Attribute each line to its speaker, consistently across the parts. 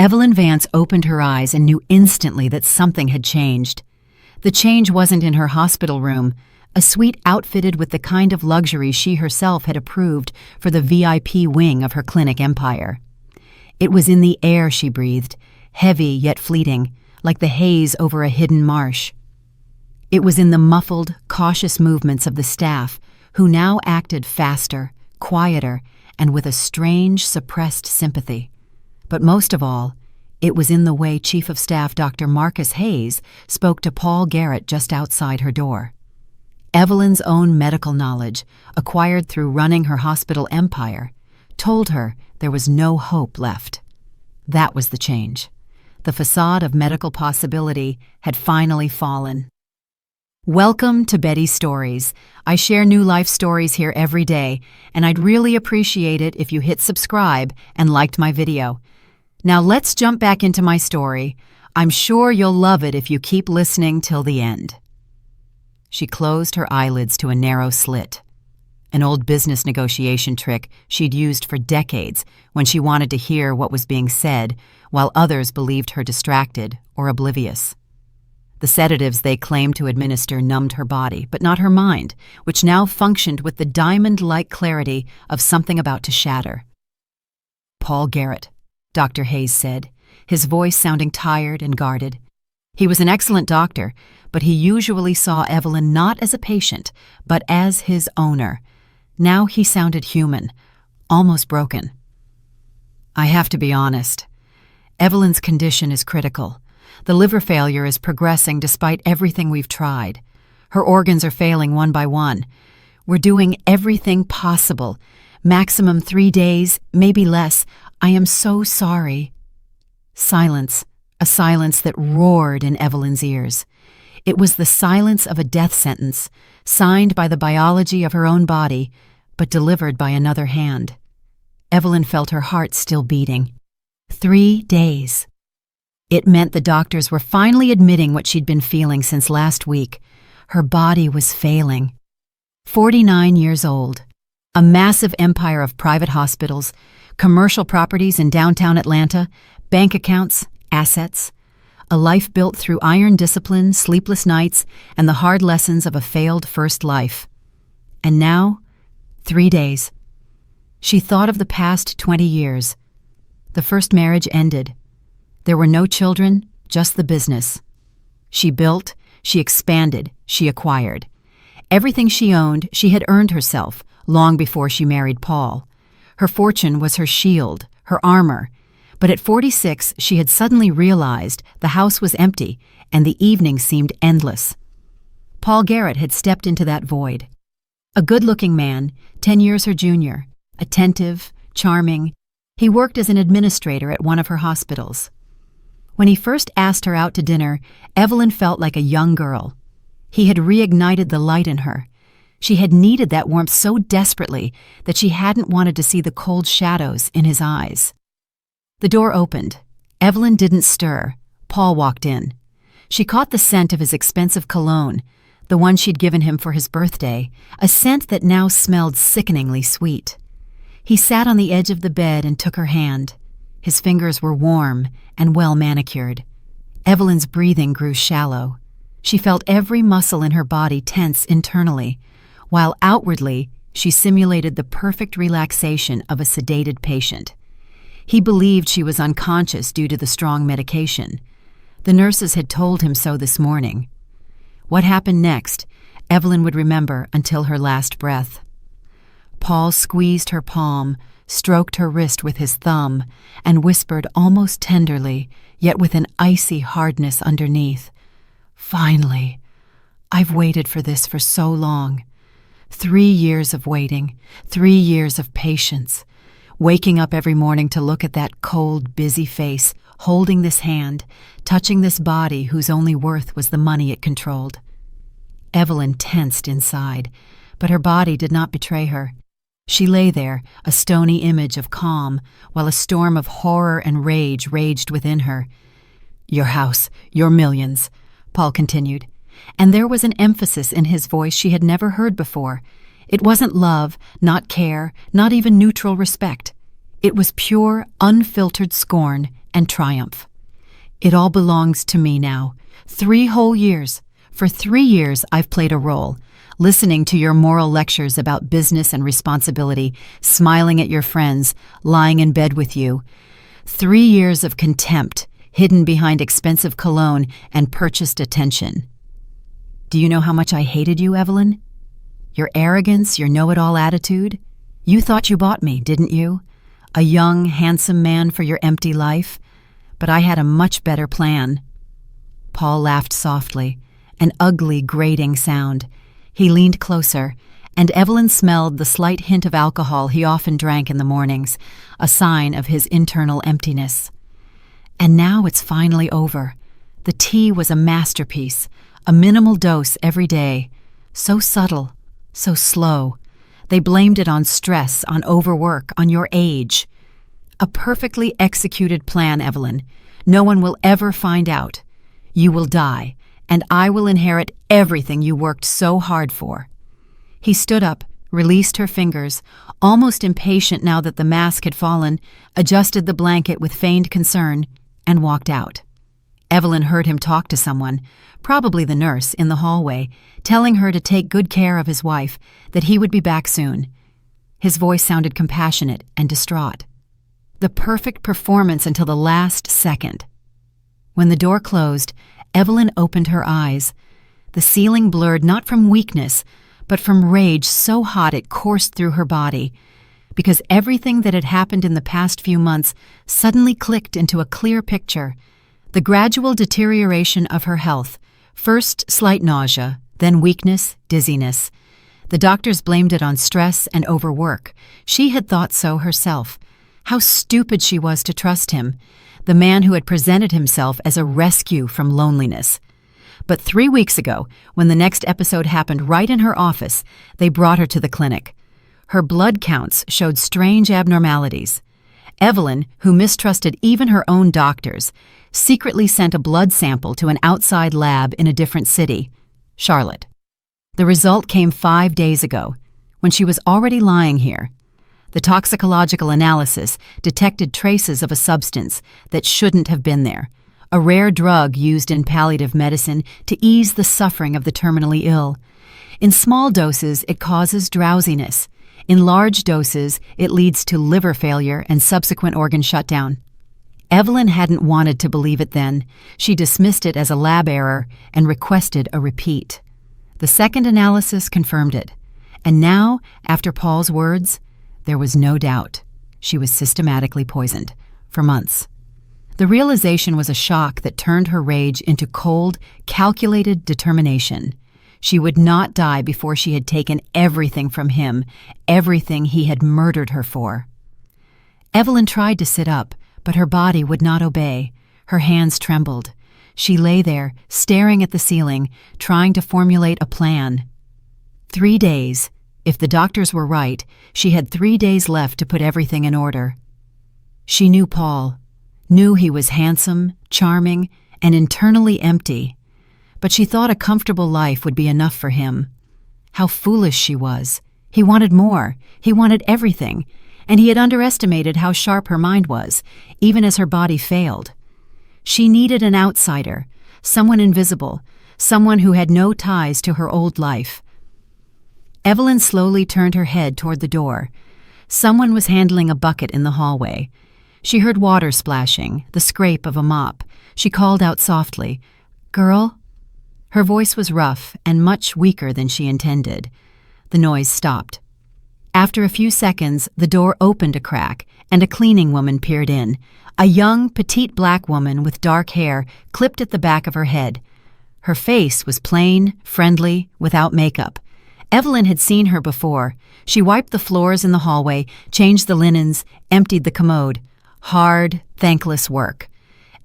Speaker 1: Evelyn Vance opened her eyes and knew instantly that something had changed. The change wasn't in her hospital room, a suite outfitted with the kind of luxury she herself had approved for the VIP wing of her clinic empire. It was in the air she breathed, heavy yet fleeting, like the haze over a hidden marsh. It was in the muffled, cautious movements of the staff, who now acted faster, quieter, and with a strange, suppressed sympathy. But most of all, it was in the way Chief of Staff Dr. Marcus Hayes spoke to Paul Garrett just outside her door. Evelyn's own medical knowledge, acquired through running her hospital empire, told her there was no hope left. That was the change. The facade of medical possibility had finally fallen. Welcome to Betty's Stories. I share new life stories here every day, and I'd really appreciate it if you hit subscribe and liked my video. Now let's jump back into my story. I'm sure you'll love it if you keep listening till the end. She closed her eyelids to a narrow slit, an old business negotiation trick she'd used for decades when she wanted to hear what was being said while others believed her distracted or oblivious. The sedatives they claimed to administer numbed her body, but not her mind, which now functioned with the diamond-like clarity of something about to shatter. "Paul Garrett," Dr. Hayes said, his voice sounding tired and guarded. He was an excellent doctor, but he usually saw Evelyn not as a patient, but as his owner. Now he sounded human, almost broken. "I have to be honest. Evelyn's condition is critical. The liver failure is progressing despite everything we've tried. Her organs are failing one by one. We're doing everything possible. Maximum 3 days, maybe less. I am so sorry." Silence, a silence that roared in Evelyn's ears. It was the silence of a death sentence, signed by the biology of her own body, but delivered by another hand. Evelyn felt her heart still beating. 3 days. It meant the doctors were finally admitting what she'd been feeling since last week. Her body was failing. 49 years old, a massive empire of private hospitals, commercial properties in downtown Atlanta, bank accounts, assets, a life built through iron discipline, sleepless nights, and the hard lessons of a failed first life. And now, 3 days. She thought of the past 20 years. The first marriage ended. There were no children, just the business. She built, she expanded, she acquired. Everything she owned, she had earned herself, long before she married Paul. Her fortune was her shield, her armor. But at 46, she had suddenly realized the house was empty and the evening seemed endless. Paul Garrett had stepped into that void. A good-looking man, 10 years her junior, attentive, charming. He worked as an administrator at one of her hospitals. When he first asked her out to dinner, Evelyn felt like a young girl. He had reignited the light in her. She had needed that warmth so desperately that she hadn't wanted to see the cold shadows in his eyes. The door opened. Evelyn didn't stir. Paul walked in. She caught the scent of his expensive cologne, the one she'd given him for his birthday, a scent that now smelled sickeningly sweet. He sat on the edge of the bed and took her hand. His fingers were warm and well manicured. Evelyn's breathing grew shallow. She felt every muscle in her body tense internally, while outwardly she simulated the perfect relaxation of a sedated patient. He believed she was unconscious due to the strong medication. The nurses had told him so this morning. What happened next, Evelyn would remember until her last breath. Paul squeezed her palm, stroked her wrist with his thumb, and whispered almost tenderly, yet with an icy hardness underneath, "Finally, I've waited for this for so long. 3 years of waiting, 3 years of patience. Waking up every morning to look at that cold, busy face, holding this hand, touching this body whose only worth was the money it controlled." Evelyn tensed inside, but her body did not betray her. She lay there, a stony image of calm, while a storm of horror and rage raged within her. "Your house, your millions," Paul continued, and there was an emphasis in his voice she had never heard before. It wasn't love, not care, not even neutral respect. It was pure, unfiltered scorn and triumph. "It all belongs to me now. 3 whole years. For 3 years I've played a role, listening to your moral lectures about business and responsibility, smiling at your friends, lying in bed with you. 3 years of contempt, hidden behind expensive cologne and purchased attention. Do you know how much I hated you, Evelyn? Your arrogance, your know-it-all attitude? You thought you bought me, didn't you? A young, handsome man for your empty life? But I had a much better plan." Paul laughed softly, an ugly, grating sound. He leaned closer, and Evelyn smelled the slight hint of alcohol he often drank in the mornings, a sign of his internal emptiness. "And now it's finally over. The tea was a masterpiece, a minimal dose every day. So subtle, so slow. They blamed it on stress, on overwork, on your age. A perfectly executed plan, Evelyn. No one will ever find out. You will die, and I will inherit everything you worked so hard for." He stood up, released her fingers, almost impatient now that the mask had fallen, adjusted the blanket with feigned concern, and walked out. Evelyn heard him talk to someone, probably the nurse, in the hallway, telling her to take good care of his wife, that he would be back soon. His voice sounded compassionate and distraught. The perfect performance until the last second. When the door closed, Evelyn opened her eyes. The ceiling blurred not from weakness, but from rage so hot it coursed through her body, because everything that had happened in the past few months suddenly clicked into a clear picture. The gradual deterioration of her health, first slight nausea, then weakness, dizziness. The doctors blamed it on stress and overwork. She had thought so herself. How stupid she was to trust him, the man who had presented himself as a rescue from loneliness. But 3 weeks ago, when the next episode happened right in her office, they brought her to the clinic. Her blood counts showed strange abnormalities. Evelyn, who mistrusted even her own doctors, secretly sent a blood sample to an outside lab in a different city, Charlotte. The result came 5 days ago, when she was already lying here. The toxicological analysis detected traces of a substance that shouldn't have been there, a rare drug used in palliative medicine to ease the suffering of the terminally ill. In small doses, it causes drowsiness. In large doses, it leads to liver failure and subsequent organ shutdown. Evelyn hadn't wanted to believe it then. She dismissed it as a lab error and requested a repeat. The second analysis confirmed it. And now, after Paul's words, there was no doubt. She was systematically poisoned, for months. The realization was a shock that turned her rage into cold, calculated determination. She would not die before she had taken everything from him, everything he had murdered her for. Evelyn tried to sit up, but her body would not obey. Her hands trembled. She lay there, staring at the ceiling, trying to formulate a plan. 3 days. If the doctors were right, she had 3 days left to put everything in order. She knew Paul, knew he was handsome, charming, and internally empty. But she thought a comfortable life would be enough for him. How foolish she was. He wanted more. He wanted everything. And he had underestimated how sharp her mind was, even as her body failed. She needed an outsider, someone invisible, someone who had no ties to her old life. Evelyn slowly turned her head toward the door. Someone was handling a bucket in the hallway. She heard water splashing, the scrape of a mop. She called out softly, "Girl?" Her voice was rough and much weaker than she intended. The noise stopped. After a few seconds, the door opened a crack, and a cleaning woman peered in. A young, petite black woman with dark hair clipped at the back of her head. Her face was plain, friendly, without makeup. Evelyn had seen her before. She wiped the floors in the hallway, changed the linens, emptied the commode. Hard, thankless work.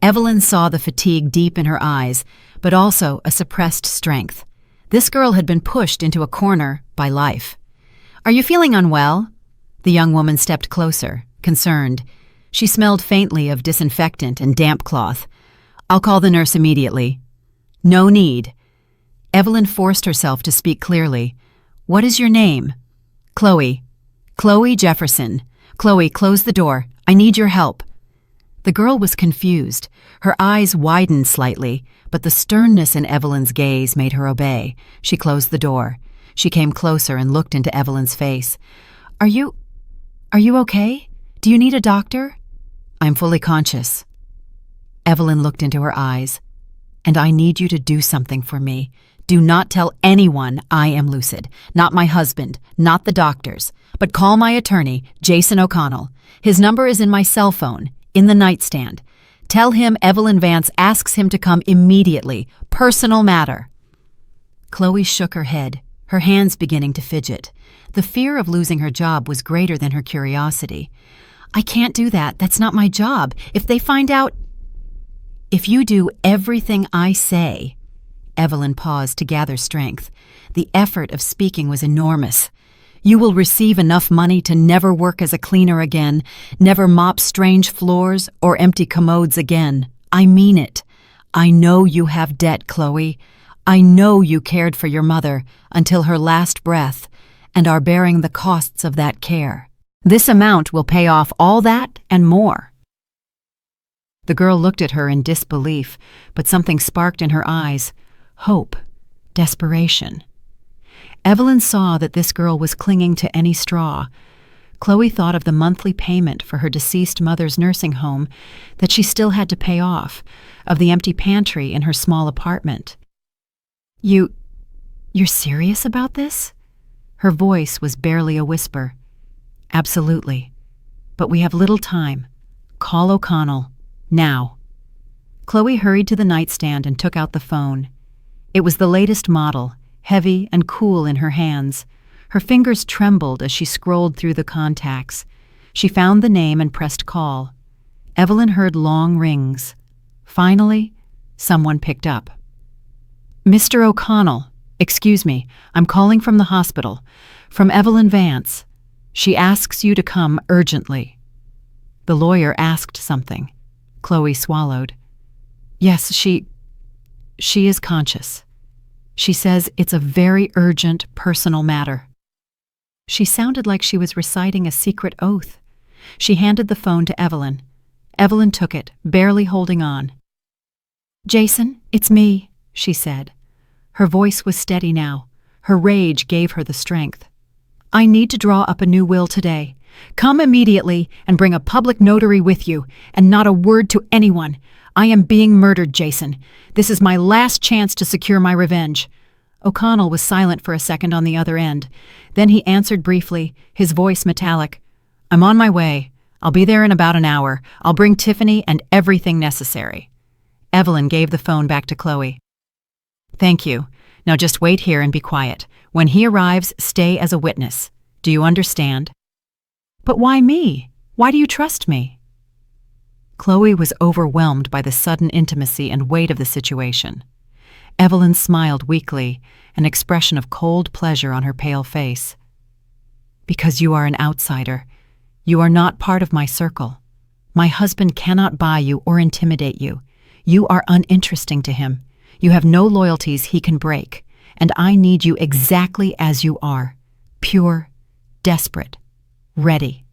Speaker 1: Evelyn saw the fatigue deep in her eyes, but also a suppressed strength. This girl had been pushed into a corner by life. "Are you feeling unwell?" The young woman stepped closer, concerned. She smelled faintly of disinfectant and damp cloth. "I'll call the nurse immediately." "No need." Evelyn forced herself to speak clearly. "What is your name?" "Chloe. Chloe Jefferson. Chloe, close the door. I need your help." The girl was confused. Her eyes widened slightly, but the sternness in Evelyn's gaze made her obey. She closed the door. She came closer and looked into Evelyn's face. Are you okay? Do you need a doctor?" "I'm fully conscious." Evelyn looked into her eyes. "And I need you to do something for me. Do not tell anyone I am lucid. Not my husband, not the doctors. But call my attorney, Jason O'Connell. His number is in my cell phone, in the nightstand. Tell him Evelyn Vance asks him to come immediately. Personal matter." Chloe shook her head, her hands beginning to fidget. The fear of losing her job was greater than her curiosity. "I can't do that. That's not my job. If they find out—" "If you do everything I say—" Evelyn paused to gather strength. The effort of speaking was enormous. "You will receive enough money to never work as a cleaner again, never mop strange floors or empty commodes again. I mean it. I know you have debt, Chloe. I know you cared for your mother until her last breath and are bearing the costs of that care. This amount will pay off all that and more." The girl looked at her in disbelief, but something sparked in her eyes. Hope. Desperation. Evelyn saw that this girl was clinging to any straw. Chloe thought of the monthly payment for her deceased mother's nursing home that she still had to pay off, of the empty pantry in her small apartment. You're serious about this?" Her voice was barely a whisper. "Absolutely. But we have little time. Call O'Connell. Now." Chloe hurried to the nightstand and took out the phone. It was the latest model, heavy and cool in her hands. Her fingers trembled as she scrolled through the contacts. She found the name and pressed call. Evelyn heard long rings. Finally, someone picked up. "Mr. O'Connell, excuse me, I'm calling from the hospital. From Evelyn Vance. She asks you to come urgently." The lawyer asked something. Chloe swallowed. "Yes, she is conscious. She says it's a very urgent, personal matter." She sounded like she was reciting a secret oath. She handed the phone to Evelyn. Evelyn took it, barely holding on. "Jason, it's me," she said. Her voice was steady now. Her rage gave her the strength. "I need to draw up a new will today. Come immediately and bring a public notary with you, and not a word to anyone. I am being murdered, Jason. This is my last chance to secure my revenge." O'Connell was silent for a second on the other end. Then he answered briefly, his voice metallic. "I'm on my way. I'll be there in about an hour. I'll bring Tiffany and everything necessary." Evelyn gave the phone back to Chloe. "Thank you. Now just wait here and be quiet. When he arrives, stay as a witness. Do you understand?" "But why me? Why do you trust me?" Chloe was overwhelmed by the sudden intimacy and weight of the situation. Evelyn smiled weakly, an expression of cold pleasure on her pale face. "Because you are an outsider. You are not part of my circle. My husband cannot buy you or intimidate you. You are uninteresting to him. You have no loyalties he can break, and I need you exactly as you are. Pure, desperate, ready."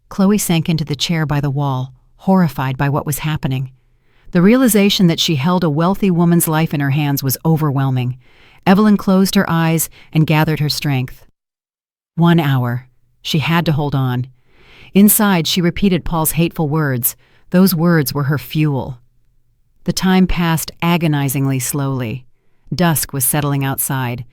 Speaker 1: Chloe sank into the chair by the wall, horrified by what was happening. The realization that she held a wealthy woman's life in her hands was overwhelming. Evelyn closed her eyes and gathered her strength. 1 hour. She had to hold on. Inside, she repeated Paul's hateful words. Those words were her fuel. The time passed agonizingly slowly. Dusk was settling outside.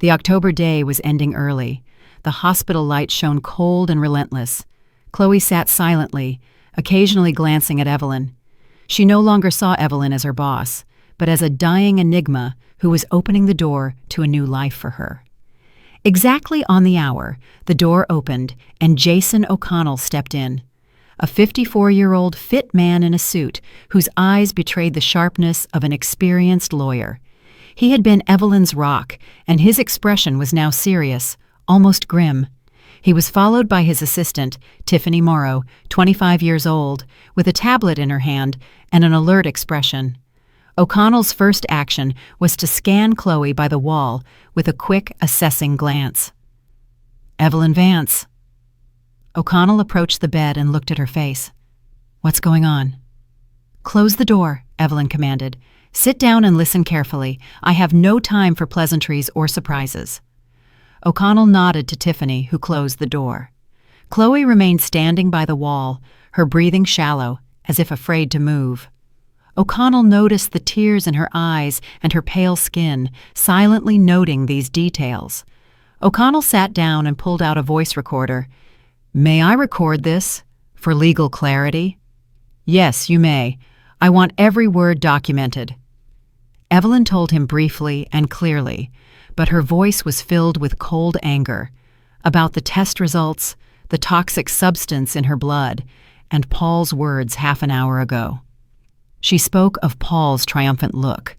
Speaker 1: The October day was ending early. The hospital light shone cold and relentless. Chloe sat silently, occasionally glancing at Evelyn. She no longer saw Evelyn as her boss, but as a dying enigma who was opening the door to a new life for her. Exactly on the hour, the door opened and Jason O'Connell stepped in. A 54-year-old fit man in a suit whose eyes betrayed the sharpness of an experienced lawyer. He had been Evelyn's rock, and his expression was now serious, almost grim. He was followed by his assistant, Tiffany Morrow, 25 years old, with a tablet in her hand and an alert expression. O'Connell's first action was to scan Chloe by the wall with a quick, assessing glance. "Evelyn Vance." O'Connell approached the bed and looked at her face. What's going on? Close the door, Evelyn commanded. Sit down and listen carefully. I have no time for pleasantries or surprises. O'Connell nodded to Tiffany, who closed the door. Chloe remained standing by the wall, her breathing shallow, as if afraid to move. O'Connell noticed the tears in her eyes and her pale skin, silently noting these details. O'Connell sat down and pulled out a voice recorder. "May I record this, for legal clarity?" "Yes, you may. I want every word documented." Evelyn told him briefly and clearly, but her voice was filled with cold anger about the test results, the toxic substance in her blood, and Paul's words half an hour ago. She spoke of Paul's triumphant look,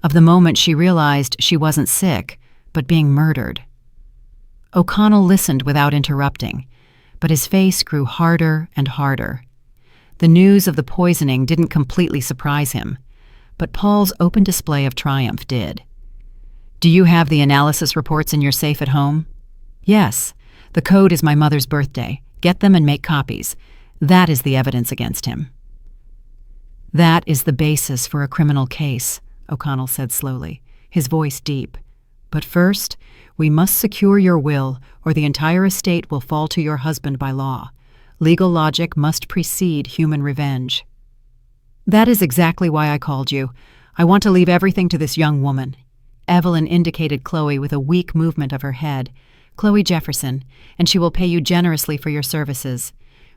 Speaker 1: of the moment she realized she wasn't sick, but being murdered. O'Connell listened without interrupting, but his face grew harder and harder. The news of the poisoning didn't completely surprise him, but Paul's open display of triumph did. "Do you have the analysis reports in your safe at home?" "Yes. The code is my mother's birthday. Get them and make copies. That is the evidence against him." "That is the basis for a criminal case," O'Connell said slowly, his voice deep. "But first, we must secure your will, or the entire estate will fall to your husband by law. Legal logic must precede human revenge." "That is exactly why I called you. I want to leave everything to this young woman." Evelyn indicated Chloe with a weak movement of her head. "Chloe Jefferson, and she will pay you generously for your services.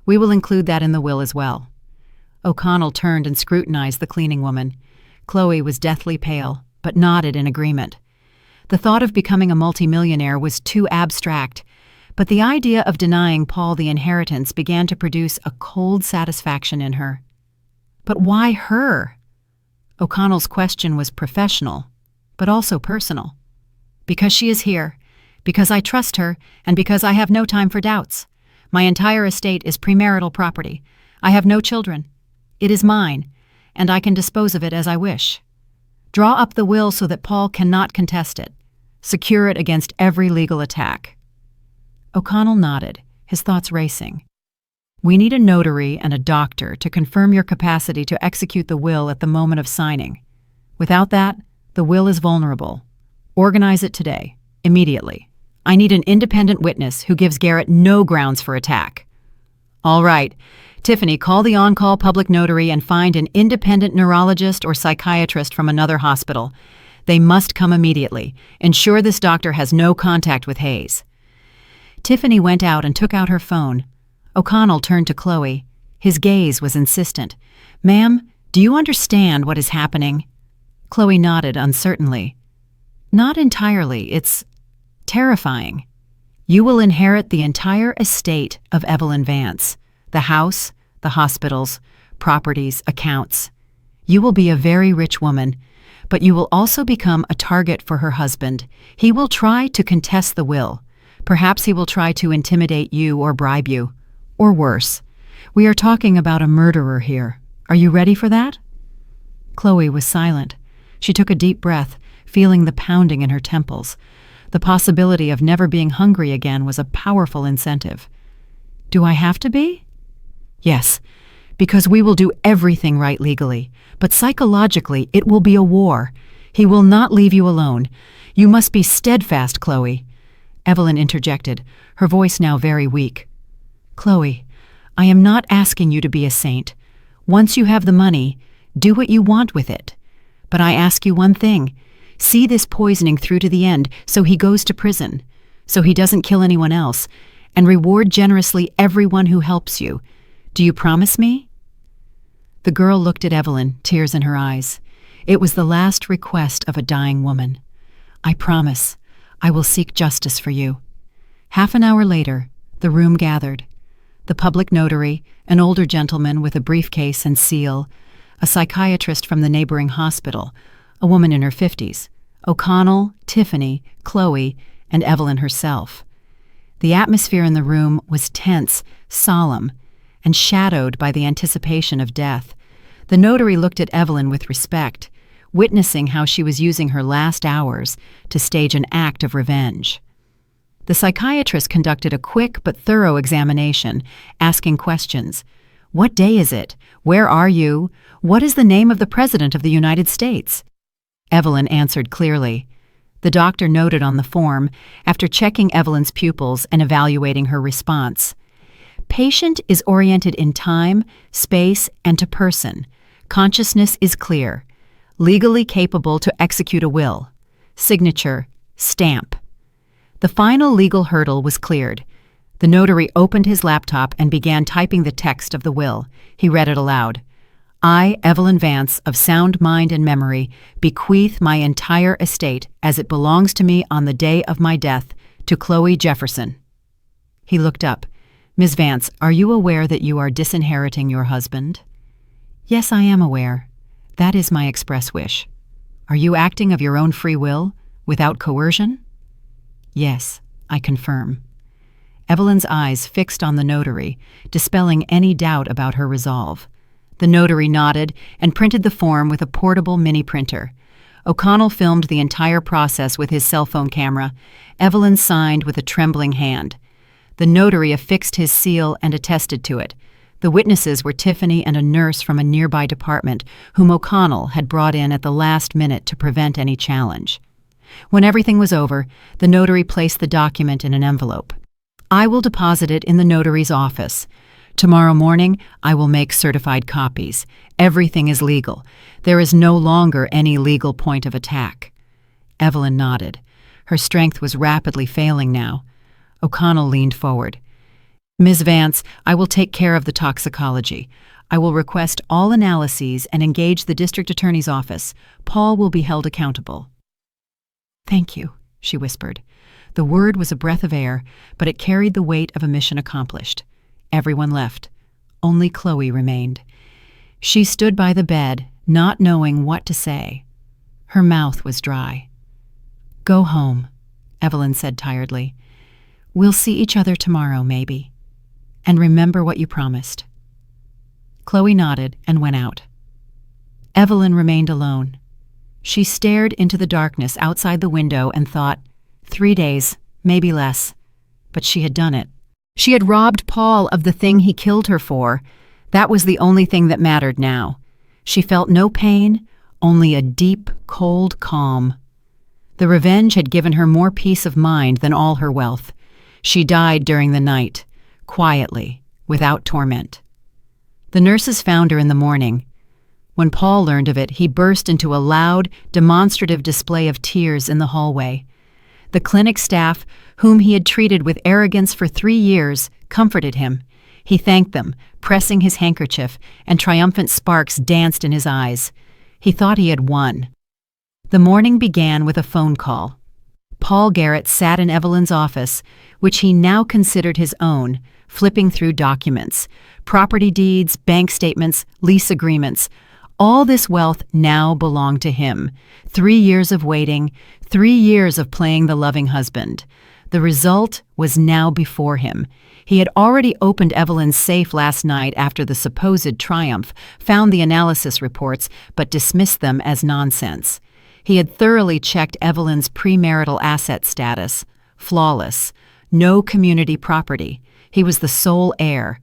Speaker 1: We will include that in the will as well." O'Connell turned and scrutinized the cleaning woman. Chloe was deathly pale, but nodded in agreement. The thought of becoming a multimillionaire was too abstract, but the idea of denying Paul the inheritance began to produce a cold satisfaction in her. But why her? O'Connell's question was professional, but also personal. "Because she is here, because I trust her, and because I have no time for doubts. My entire estate is premarital property. I have no children. It is mine, and I can dispose of it as I wish. Draw up the will so that Paul cannot contest it. Secure it against every legal attack." O'Connell nodded, his thoughts racing. "We need a notary and a doctor to confirm your capacity to execute the will at the moment of signing. Without that, the will is vulnerable. Organize it today, immediately. I need an independent witness who gives Garrett no grounds for attack." "All right. Tiffany, call the on-call public notary and find an independent neurologist or psychiatrist from another hospital. They must come immediately. Ensure this doctor has no contact with Hayes." Tiffany went out and took out her phone. O'Connell turned to Chloe. His gaze was insistent. "Ma'am, do you understand what is happening?" Chloe nodded uncertainly. "Not entirely. It's terrifying. You will inherit the entire estate of Evelyn Vance. The house, the hospitals, properties, accounts. You will be a very rich woman, but you will also become a target for her husband. He will try to contest the will. Perhaps he will try to intimidate you or bribe you. Or worse. We are talking about a murderer here. Are you ready for that?" Chloe was silent. She took a deep breath, feeling the pounding in her temples. The possibility of never being hungry again was a powerful incentive. "Do I have to be?" "Yes, because we will do everything right legally, but psychologically it will be a war. He will not leave you alone. You must be steadfast, Chloe." Evelyn interjected, her voice now very weak. "Chloe, I am not asking you to be a saint. Once you have the money, do what you want with it. But I ask you one thing. See this poisoning through to the end so he goes to prison, so he doesn't kill anyone else, and reward generously everyone who helps you. Do you promise me?" The girl looked at Evelyn, tears in her eyes. It was the last request of a dying woman. "I promise. I will seek justice for you." Half an hour later, the room gathered. The public notary, an older gentleman with a briefcase and seal, a psychiatrist from the neighboring hospital, a woman in her 50s, O'Connell, Tiffany, Chloe, and Evelyn herself. The atmosphere in the room was tense, solemn, and shadowed by the anticipation of death. The notary looked at Evelyn with respect, witnessing how she was using her last hours to stage an act of revenge. The psychiatrist conducted a quick but thorough examination, asking questions. What day is it? Where are you? What is the name of the President of the United States? Evelyn answered clearly. The doctor noted on the form, after checking Evelyn's pupils and evaluating her response. Patient is oriented in time, space, and to person. Consciousness is clear. Legally capable to execute a will. Signature, stamp. The final legal hurdle was cleared. The notary opened his laptop and began typing the text of the will. He read it aloud. I, Evelyn Vance, of sound mind and memory, bequeath my entire estate as it belongs to me on the day of my death to Chloe Jefferson. He looked up. Ms. Vance, are you aware that you are disinheriting your husband? Yes, I am aware. That is my express wish. Are you acting of your own free will, without coercion? Yes, I confirm. Evelyn's eyes fixed on the notary, dispelling any doubt about her resolve. The notary nodded and printed the form with a portable mini printer. O'Connell filmed the entire process with his cell phone camera. Evelyn signed with a trembling hand. The notary affixed his seal and attested to it. The witnesses were Tiffany and a nurse from a nearby department, whom O'Connell had brought in at the last minute to prevent any challenge. When everything was over, the notary placed the document in an envelope. I will deposit it in the notary's office. Tomorrow morning, I will make certified copies. Everything is legal. There is no longer any legal point of attack. Evelyn nodded. Her strength was rapidly failing now. O'Connell leaned forward. Ms. Vance, I will take care of the toxicology. I will request all analyses and engage the district attorney's office. Paul will be held accountable. Thank you, she whispered. The word was a breath of air, but it carried the weight of a mission accomplished. Everyone left. Only Chloe remained. She stood by the bed, not knowing what to say. Her mouth was dry. Go home, Evelyn said tiredly. We'll see each other tomorrow, maybe. And remember what you promised. Chloe nodded and went out. Evelyn remained alone. She stared into the darkness outside the window and thought, 3 days, maybe less. But she had done it. She had robbed Paul of the thing he killed her for. That was the only thing that mattered now. She felt no pain, only a deep, cold calm. The revenge had given her more peace of mind than all her wealth. She died during the night, quietly, without torment. The nurses found her in the morning. When Paul learned of it, he burst into a loud, demonstrative display of tears in the hallway. The clinic staff, whom he had treated with arrogance for 3 years, comforted him. He thanked them, pressing his handkerchief, and triumphant sparks danced in his eyes. He thought he had won. The morning began with a phone call. Paul Garrett sat in Evelyn's office, which he now considered his own, flipping through documents, property deeds, bank statements, lease agreements. All this wealth now belonged to him. 3 years of waiting, 3 years of playing the loving husband. The result was now before him. He had already opened Evelyn's safe last night after the supposed triumph, found the analysis reports, but dismissed them as nonsense. He had thoroughly checked Evelyn's premarital asset status. Flawless. No community property. He was the sole heir.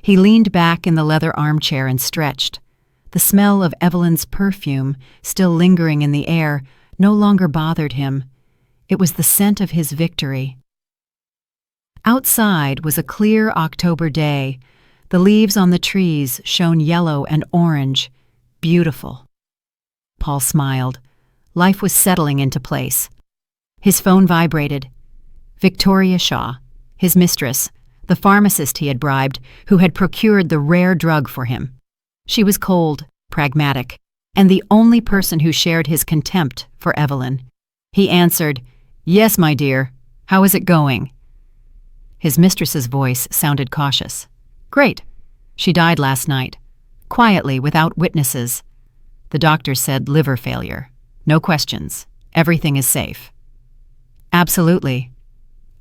Speaker 1: He leaned back in the leather armchair and stretched. The smell of Evelyn's perfume, still lingering in the air, no longer bothered him. It was the scent of his victory. Outside was a clear October day. The leaves on the trees shone yellow and orange. Beautiful. Paul smiled. Life was settling into place. His phone vibrated. Victoria Shaw, his mistress, the pharmacist he had bribed, who had procured the rare drug for him. She was cold, pragmatic, and the only person who shared his contempt for Evelyn. He answered, "Yes, my dear. How is it going?" His mistress's voice sounded cautious. "Great. She died last night. Quietly, without witnesses. The doctor said liver failure. No questions. Everything is safe." "Absolutely.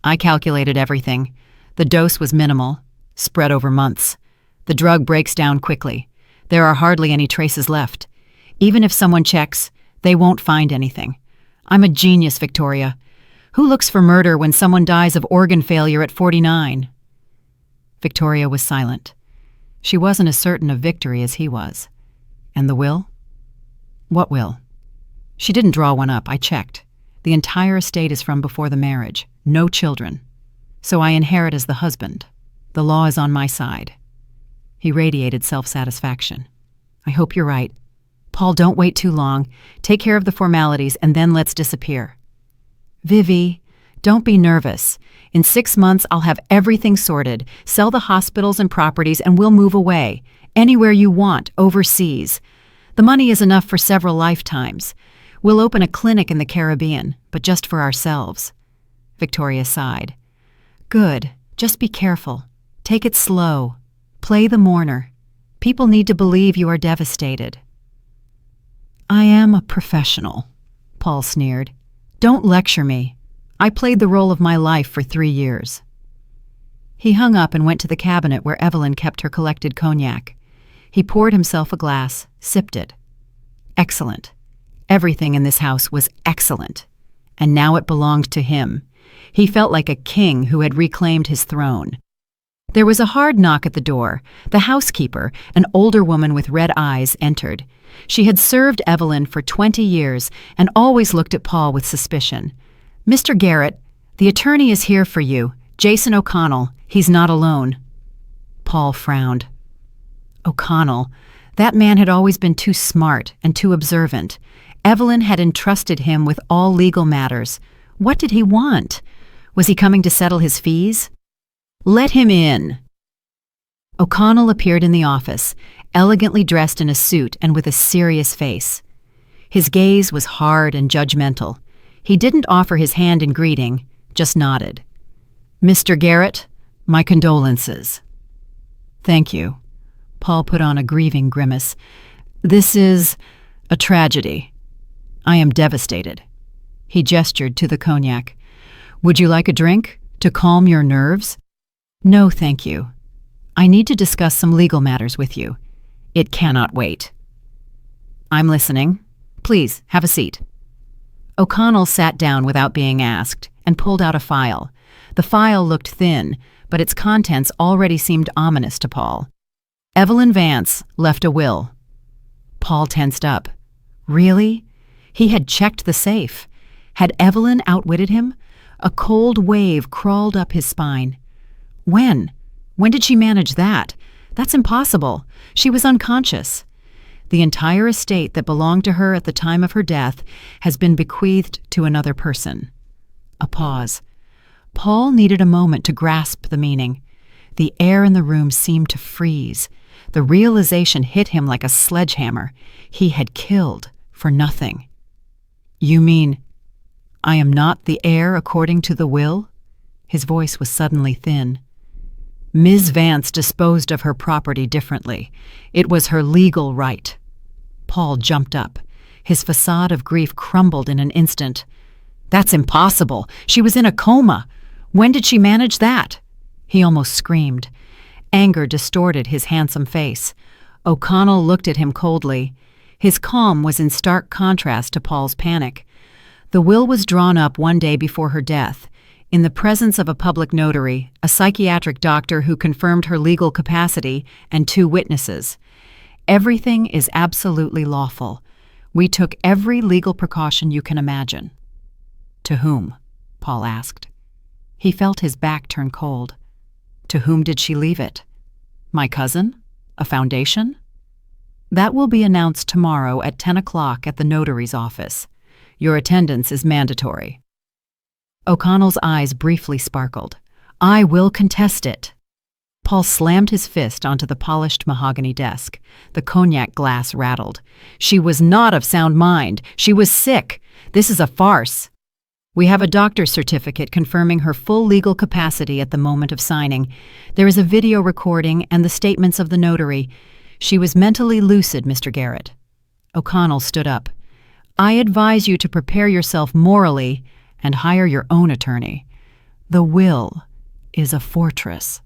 Speaker 1: I calculated everything. The dose was minimal, spread over months. The drug breaks down quickly. There are hardly any traces left. Even if someone checks, they won't find anything. I'm a genius, Victoria. Who looks for murder when someone dies of organ failure at 49? Victoria was silent. She wasn't as certain of victory as he was. And the will? What will? She didn't draw one up, I checked. The entire estate is from before the marriage. No children. So I inherit as the husband. The law is on my side. He radiated self-satisfaction. I hope you're right. Paul, don't wait too long. Take care of the formalities and then let's disappear. Vivi, don't be nervous. In 6 months, I'll have everything sorted. Sell the hospitals and properties and we'll move away. Anywhere you want, overseas. The money is enough for several lifetimes. We'll open a clinic in the Caribbean, but just for ourselves. Victoria sighed. Good. Just be careful. Take it slow. Play the mourner. People need to believe you are devastated. I am a professional, Paul sneered. Don't lecture me. I played the role of my life for 3 years. He hung up and went to the cabinet where Evelyn kept her collected cognac. He poured himself a glass, sipped it. Excellent. Everything in this house was excellent. And now it belonged to him. He felt like a king who had reclaimed his throne. There was a hard knock at the door. The housekeeper, an older woman with red eyes, entered. She had served Evelyn for 20 years and always looked at Paul with suspicion. Mr. Garrett, the attorney is here for you. Jason O'Connell. He's not alone. Paul frowned. O'Connell. That man had always been too smart and too observant. Evelyn had entrusted him with all legal matters. What did he want? Was he coming to settle his fees? Let him in. O'Connell appeared in the office, elegantly dressed in a suit and with a serious face. His gaze was hard and judgmental. He didn't offer his hand in greeting, just nodded. Mr. Garrett, my condolences. Thank you. Paul put on a grieving grimace. This is a tragedy. I am devastated. He gestured to the cognac. Would you like a drink to calm your nerves? No, thank you. I need to discuss some legal matters with you. It cannot wait. I'm listening. Please, have a seat. O'Connell sat down without being asked and pulled out a file. The file looked thin, but its contents already seemed ominous to Paul. Evelyn Vance left a will. Paul tensed up. Really? He had checked the safe. Had Evelyn outwitted him? A cold wave crawled up his spine. When? When did she manage that? That's impossible. She was unconscious. The entire estate that belonged to her at the time of her death has been bequeathed to another person. A pause. Paul needed a moment to grasp the meaning. The air in the room seemed to freeze. The realization hit him like a sledgehammer. He had killed for nothing. You mean, I am not the heir according to the will? His voice was suddenly thin. Ms. Vance disposed of her property differently. It was her legal right. Paul jumped up. His facade of grief crumbled in an instant. That's impossible. She was in a coma. When did she manage that? He almost screamed. Anger distorted his handsome face. O'Connell looked at him coldly. His calm was in stark contrast to Paul's panic. The will was drawn up one day before her death, in the presence of a public notary, a psychiatric doctor who confirmed her legal capacity, and 2 witnesses. Everything is absolutely lawful. We took every legal precaution you can imagine. To whom? Paul asked. He felt his back turn cold. To whom did she leave it? My cousin? A foundation? That will be announced tomorrow at 10 o'clock at the notary's office. Your attendance is mandatory. O'Connell's eyes briefly sparkled. I will contest it. Paul slammed his fist onto the polished mahogany desk. The cognac glass rattled. She was not of sound mind. She was sick. This is a farce. We have a doctor's certificate confirming her full legal capacity at the moment of signing. There is a video recording and the statements of the notary. She was mentally lucid, Mr. Garrett. O'Connell stood up. I advise you to prepare yourself morally and hire your own attorney. The will is a fortress.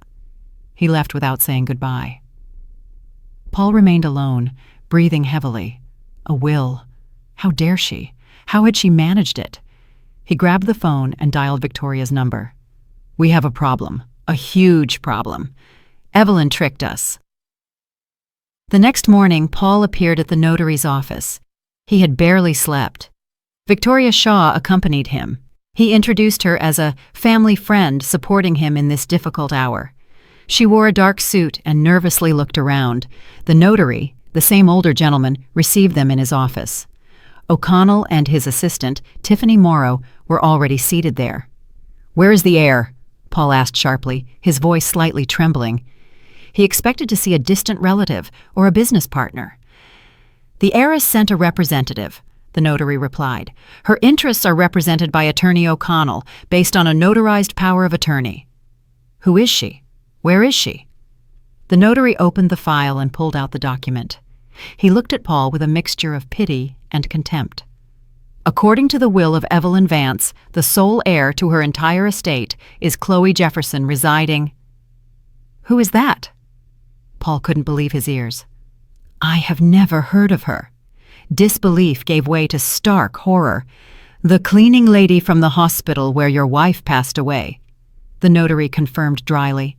Speaker 1: He left without saying goodbye. Paul remained alone, breathing heavily. A will. How dare she? How had she managed it? He grabbed the phone and dialed Victoria's number. We have a problem. A huge problem. Evelyn tricked us. The next morning, Paul appeared at the notary's office. He had barely slept. Victoria Shaw accompanied him. He introduced her as a family friend supporting him in this difficult hour. She wore a dark suit and nervously looked around. The notary, the same older gentleman, received them in his office. O'Connell and his assistant, Tiffany Morrow, were already seated there. "Where is the heir?" Paul asked sharply, his voice slightly trembling. He expected to see a distant relative or a business partner. "The heiress sent a representative," the notary replied. "Her interests are represented by Attorney O'Connell, based on a notarized power of attorney." "Who is she? Where is she?" The notary opened the file and pulled out the document. He looked at Paul with a mixture of pity and contempt. "According to the will of Evelyn Vance, the sole heir to her entire estate is Chloe Jefferson residing—" "Who is that?" Paul couldn't believe his ears. "I have never heard of her." Disbelief gave way to stark horror. "The cleaning lady from the hospital where your wife passed away," the notary confirmed dryly.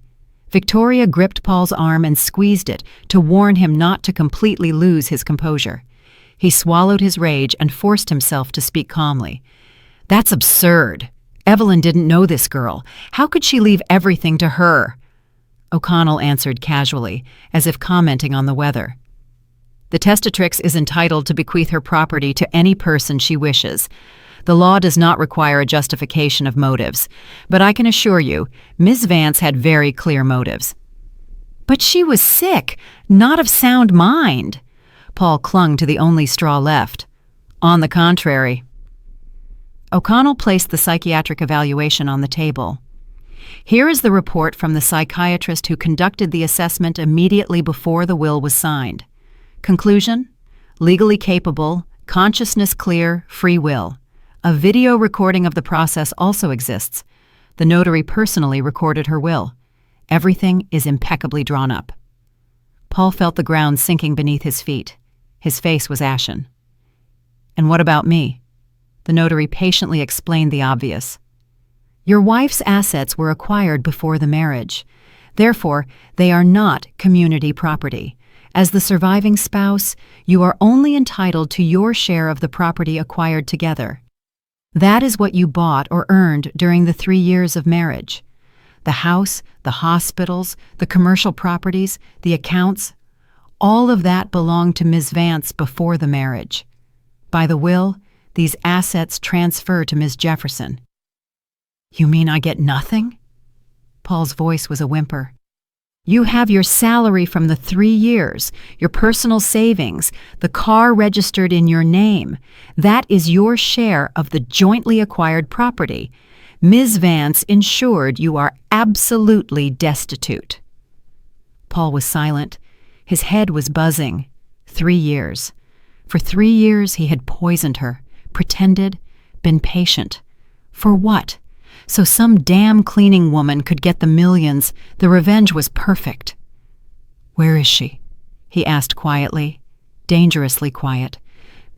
Speaker 1: Victoria gripped Paul's arm and squeezed it to warn him not to completely lose his composure. He swallowed his rage and forced himself to speak calmly. "That's absurd. Evelyn didn't know this girl. How could she leave everything to her?" O'Connell answered casually, as if commenting on the weather. "The testatrix is entitled to bequeath her property to any person she wishes. The law does not require a justification of motives, but I can assure you, Ms. Vance had very clear motives." "But she was sick, not of sound mind." Paul clung to the only straw left. "On the contrary." O'Connell placed the psychiatric evaluation on the table. "Here is the report from the psychiatrist who conducted the assessment immediately before the will was signed. Conclusion: legally capable, consciousness clear, free will. A video recording of the process also exists. The notary personally recorded her will. Everything is impeccably drawn up." Paul felt the ground sinking beneath his feet. His face was ashen. "And what about me?" The notary patiently explained the obvious. "Your wife's assets were acquired before the marriage. Therefore, they are not community property. As the surviving spouse, you are only entitled to your share of the property acquired together. That is what you bought or earned during the 3 years of marriage. The house, the hospitals, the commercial properties, the accounts, all of that belonged to Ms. Vance before the marriage. By the will, these assets transfer to Ms. Jefferson." "You mean I get nothing?" Paul's voice was a whimper. "You have your salary from the 3 years, your personal savings, the car registered in your name. That is your share of the jointly acquired property. Ms. Vance ensured you are absolutely destitute." Paul was silent. His head was buzzing. 3 years. For 3 years he had poisoned her, pretended, been patient. For what? So some damn cleaning woman could get the millions. The revenge was perfect. "Where is she?" he asked quietly, dangerously quiet.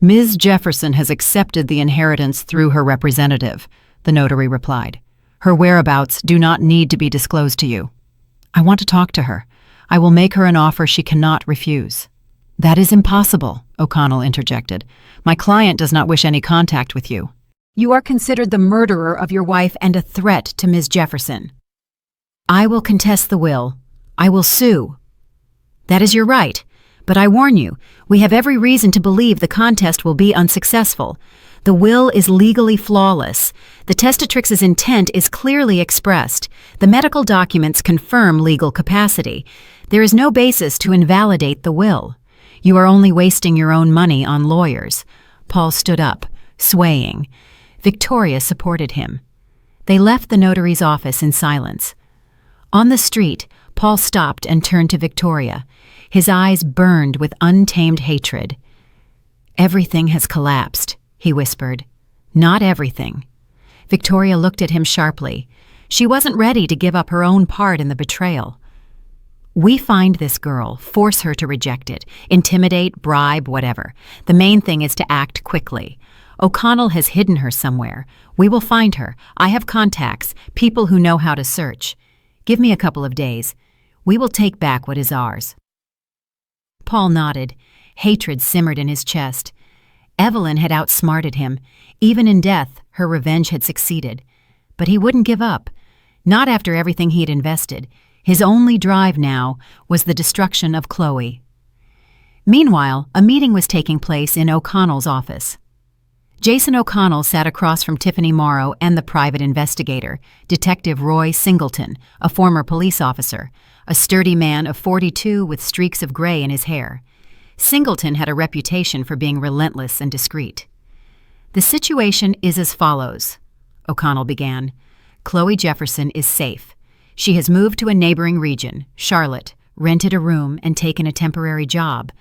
Speaker 1: "Ms. Jefferson has accepted the inheritance through her representative," the notary replied. "Her whereabouts do not need to be disclosed to you." "I want to talk to her. I will make her an offer she cannot refuse." "That is impossible," O'Connell interjected. "My client does not wish any contact with you. You are considered the murderer of your wife and a threat to Ms. Jefferson." "I will contest the will. I will sue." "That is your right. But I warn you, we have every reason to believe the contest will be unsuccessful. The will is legally flawless. The testatrix's intent is clearly expressed. The medical documents confirm legal capacity. There is no basis to invalidate the will. You are only wasting your own money on lawyers." Paul stood up, swaying. Victoria supported him. They left the notary's office in silence. On the street, Paul stopped and turned to Victoria. His eyes burned with untamed hatred. "Everything has collapsed," he whispered. "Not everything." Victoria looked at him sharply. She wasn't ready to give up her own part in the betrayal. "We find this girl, force her to reject it, intimidate, bribe, whatever. The main thing is to act quickly. O'Connell has hidden her somewhere. We will find her. I have contacts, people who know how to search. Give me a couple of days. We will take back what is ours." Paul nodded. Hatred simmered in his chest. Evelyn had outsmarted him. Even in death, her revenge had succeeded. But he wouldn't give up. Not after everything he had invested. His only drive now was the destruction of Chloe. Meanwhile, a meeting was taking place in O'Connell's office. Jason O'Connell sat across from Tiffany Morrow and the private investigator, Detective Roy Singleton, a former police officer, a sturdy man of 42 with streaks of gray in his hair. Singleton had a reputation for being relentless and discreet. "The situation is as follows," O'Connell began. "Chloe Jefferson is safe. She has moved to a neighboring region, Charlotte, rented a room, and taken a temporary job.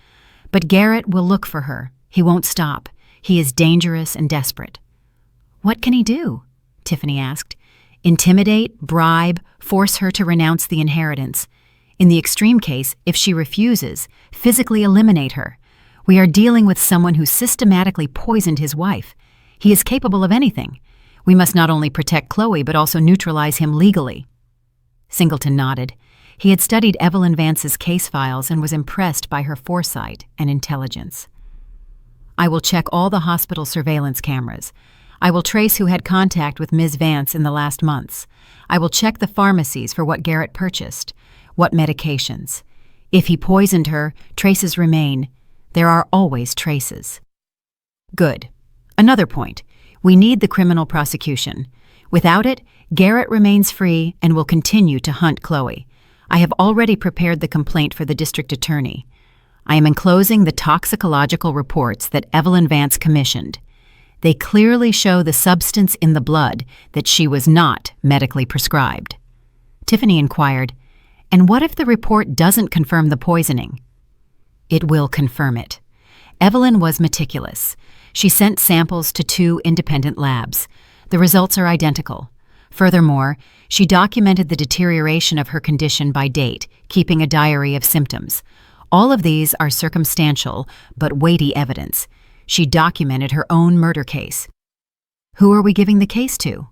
Speaker 1: But Garrett will look for her. He won't stop. He is dangerous and desperate." "What can he do?" Tiffany asked. "Intimidate, bribe, force her to renounce the inheritance. In the extreme case, if she refuses, physically eliminate her. We are dealing with someone who systematically poisoned his wife. He is capable of anything. We must not only protect Chloe but also neutralize him legally." Singleton nodded. He had studied Evelyn Vance's case files and was impressed by her foresight and intelligence. "I will check all the hospital surveillance cameras. I will trace who had contact with Ms. Vance in the last months. I will check the pharmacies for what Garrett purchased, what medications. If he poisoned her, traces remain. There are always traces." "Good. Another point. We need the criminal prosecution. Without it, Garrett remains free and will continue to hunt Chloe. I have already prepared the complaint for the district attorney. I am enclosing the toxicological reports that Evelyn Vance commissioned. They clearly show the substance in the blood that she was not medically prescribed." Tiffany inquired, "And what if the report doesn't confirm the poisoning?" "It will confirm it. Evelyn was meticulous. She sent samples to 2 independent labs. The results are identical. Furthermore, she documented the deterioration of her condition by date, keeping a diary of symptoms. All of these are circumstantial but weighty evidence. She documented her own murder case." "Who are we giving the case to?"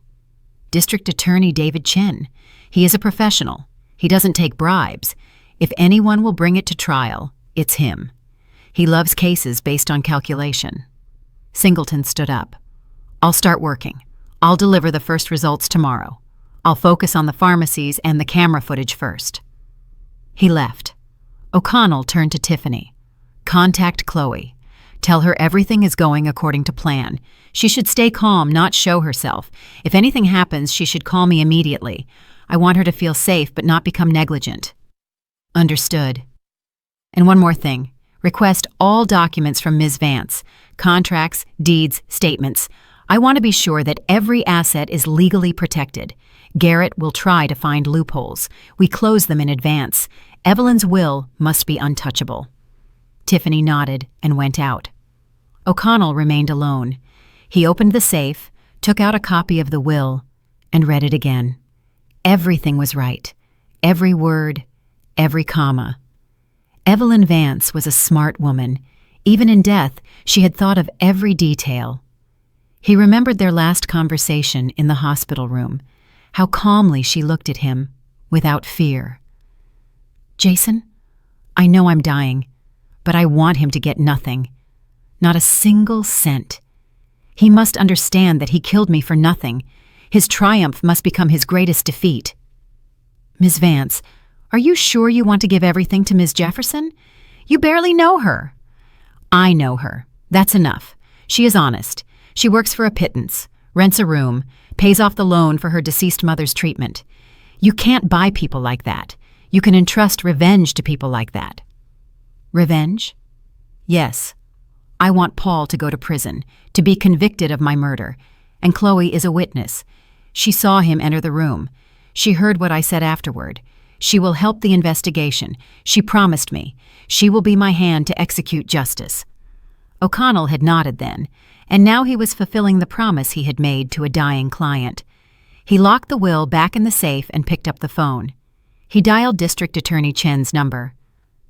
Speaker 1: "District Attorney David Chen. He is a professional. He doesn't take bribes. If anyone will bring it to trial, it's him. He loves cases based on calculation." Singleton stood up. "I'll start working. I'll deliver the first results tomorrow. I'll focus on the pharmacies and the camera footage first." He left. O'Connell turned to Tiffany. "Contact Chloe. Tell her everything is going according to plan. She should stay calm, not show herself. If anything happens, she should call me immediately. I want her to feel safe but not become negligent." "Understood. And one more thing. Request all documents from Ms. Vance. Contracts, deeds, statements. I want to be sure that every asset is legally protected. Garrett will try to find loopholes. We close them in advance. Evelyn's will must be untouchable." Tiffany nodded and went out. O'Connell remained alone. He opened the safe, took out a copy of the will, and read it again. Everything was right. Every word, every comma. Evelyn Vance was a smart woman. Even in death, she had thought of every detail. He remembered their last conversation in the hospital room, how calmly she looked at him, without fear. "Jason, I know I'm dying, but I want him to get nothing. Not a single cent. He must understand that he killed me for nothing. His triumph must become his greatest defeat." "Ms. Vance, are you sure you want to give everything to Ms. Jefferson? You barely know her." "I know her. That's enough. She is honest. She works for a pittance, rents a room, pays off the loan for her deceased mother's treatment. You can't buy people like that. You can entrust revenge to people like that." "Revenge?" "Yes. I want Paul to go to prison, to be convicted of my murder. And Chloe is a witness. She saw him enter the room. She heard what I said afterward. She will help the investigation. She promised me. She will be my hand to execute justice." O'Connell had nodded then, and now he was fulfilling the promise he had made to a dying client. He locked the will back in the safe and picked up the phone. He dialed District Attorney Chen's number.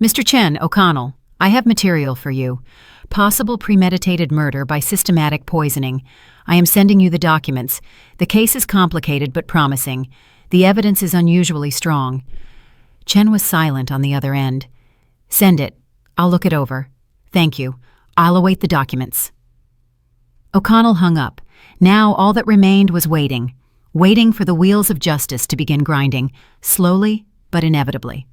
Speaker 1: "Mr. Chen, O'Connell, I have material for you. Possible premeditated murder by systematic poisoning. I am sending you the documents. The case is complicated but promising. The evidence is unusually strong." Chen was silent on the other end. "Send it. I'll look it over. Thank you. I'll await the documents." O'Connell hung up. Now all that remained was waiting. Waiting for the wheels of justice to begin grinding, slowly but inevitably.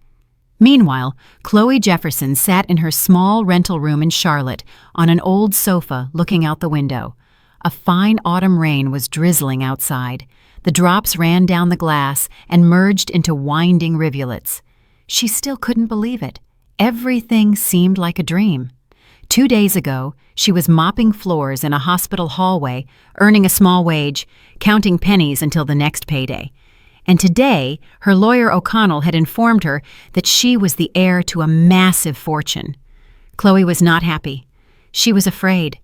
Speaker 1: Meanwhile, Chloe Jefferson sat in her small rental room in Charlotte on an old sofa looking out the window. A fine autumn rain was drizzling outside. The drops ran down the glass and merged into winding rivulets. She still couldn't believe it. Everything seemed like a dream. 2 days ago, she was mopping floors in a hospital hallway, earning a small wage, counting pennies until the next payday. And today, her lawyer O'Connell had informed her that she was the heir to a massive fortune. Chloe was not happy. She was afraid.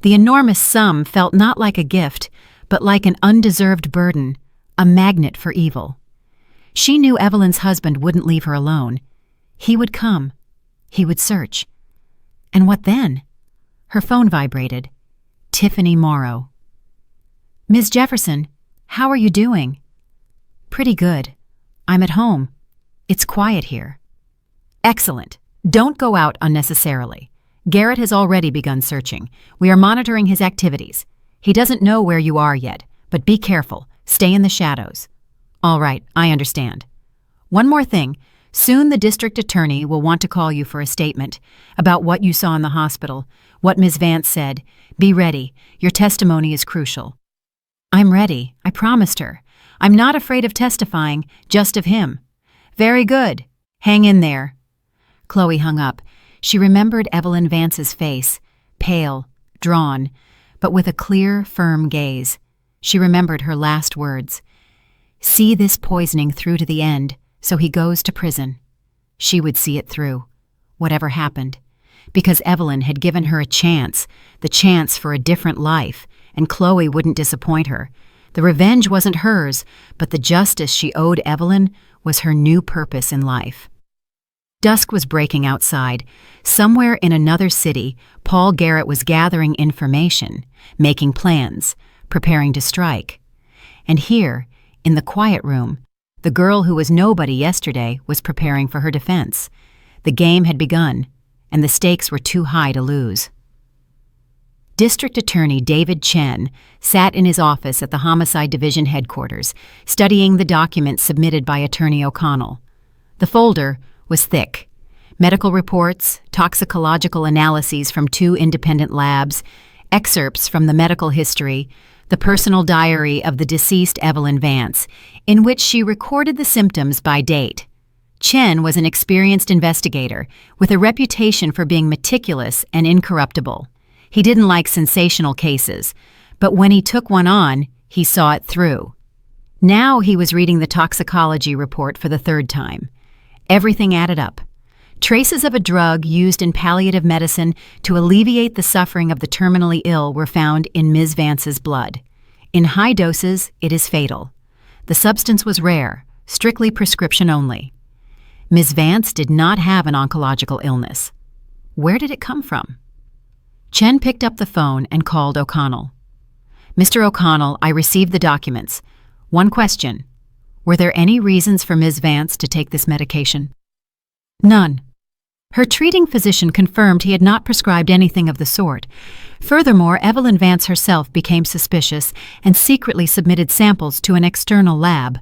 Speaker 1: The enormous sum felt not like a gift, but like an undeserved burden, a magnet for evil. She knew Evelyn's husband wouldn't leave her alone. He would come. He would search. And what then? Her phone vibrated. Tiffany Morrow. "Ms. Jefferson, how are you doing?" "Pretty good. I'm at home. It's quiet here." "Excellent. Don't go out unnecessarily. Garrett has already begun searching. We are monitoring his activities. He doesn't know where you are yet, but be careful. Stay in the shadows." "All right, I understand." "One more thing. Soon the district attorney will want to call you for a statement about what you saw in the hospital, what Ms. Vance said. Be ready. Your testimony is crucial." "I'm ready. I promised her. I'm not afraid of testifying, just of him." "Very good. Hang in there." Chloe hung up. She remembered Evelyn Vance's face, pale, drawn, but with a clear, firm gaze. She remembered her last words. "See this poisoning through to the end, so he goes to prison." She would see it through, whatever happened, because Evelyn had given her a chance, the chance for a different life, and Chloe wouldn't disappoint her. The revenge wasn't hers, but the justice she owed Evelyn was her new purpose in life. Dusk was breaking outside. Somewhere in another city, Paul Garrett was gathering information, making plans, preparing to strike. And here, in the quiet room, the girl who was nobody yesterday was preparing for her defense. The game had begun, and the stakes were too high to lose. District Attorney David Chen sat in his office at the Homicide Division headquarters, studying the documents submitted by Attorney O'Connell. The folder was thick. Medical reports, toxicological analyses from 2 independent labs, excerpts from the medical history, the personal diary of the deceased Evelyn Vance, in which she recorded the symptoms by date. Chen was an experienced investigator with a reputation for being meticulous and incorruptible. He didn't like sensational cases, but when he took one on, he saw it through. Now he was reading the toxicology report for the 3rd time. Everything added up. Traces of a drug used in palliative medicine to alleviate the suffering of the terminally ill were found in Ms. Vance's blood. In high doses, it is fatal. The substance was rare, strictly prescription only. Ms. Vance did not have an oncological illness. Where did it come from? Chen picked up the phone and called O'Connell. "Mr. O'Connell, I received the documents. One question. Were there any reasons for Ms. Vance to take this medication?" "None." Her treating physician confirmed he had not prescribed anything of the sort. Furthermore, Evelyn Vance herself became suspicious and secretly submitted samples to an external lab.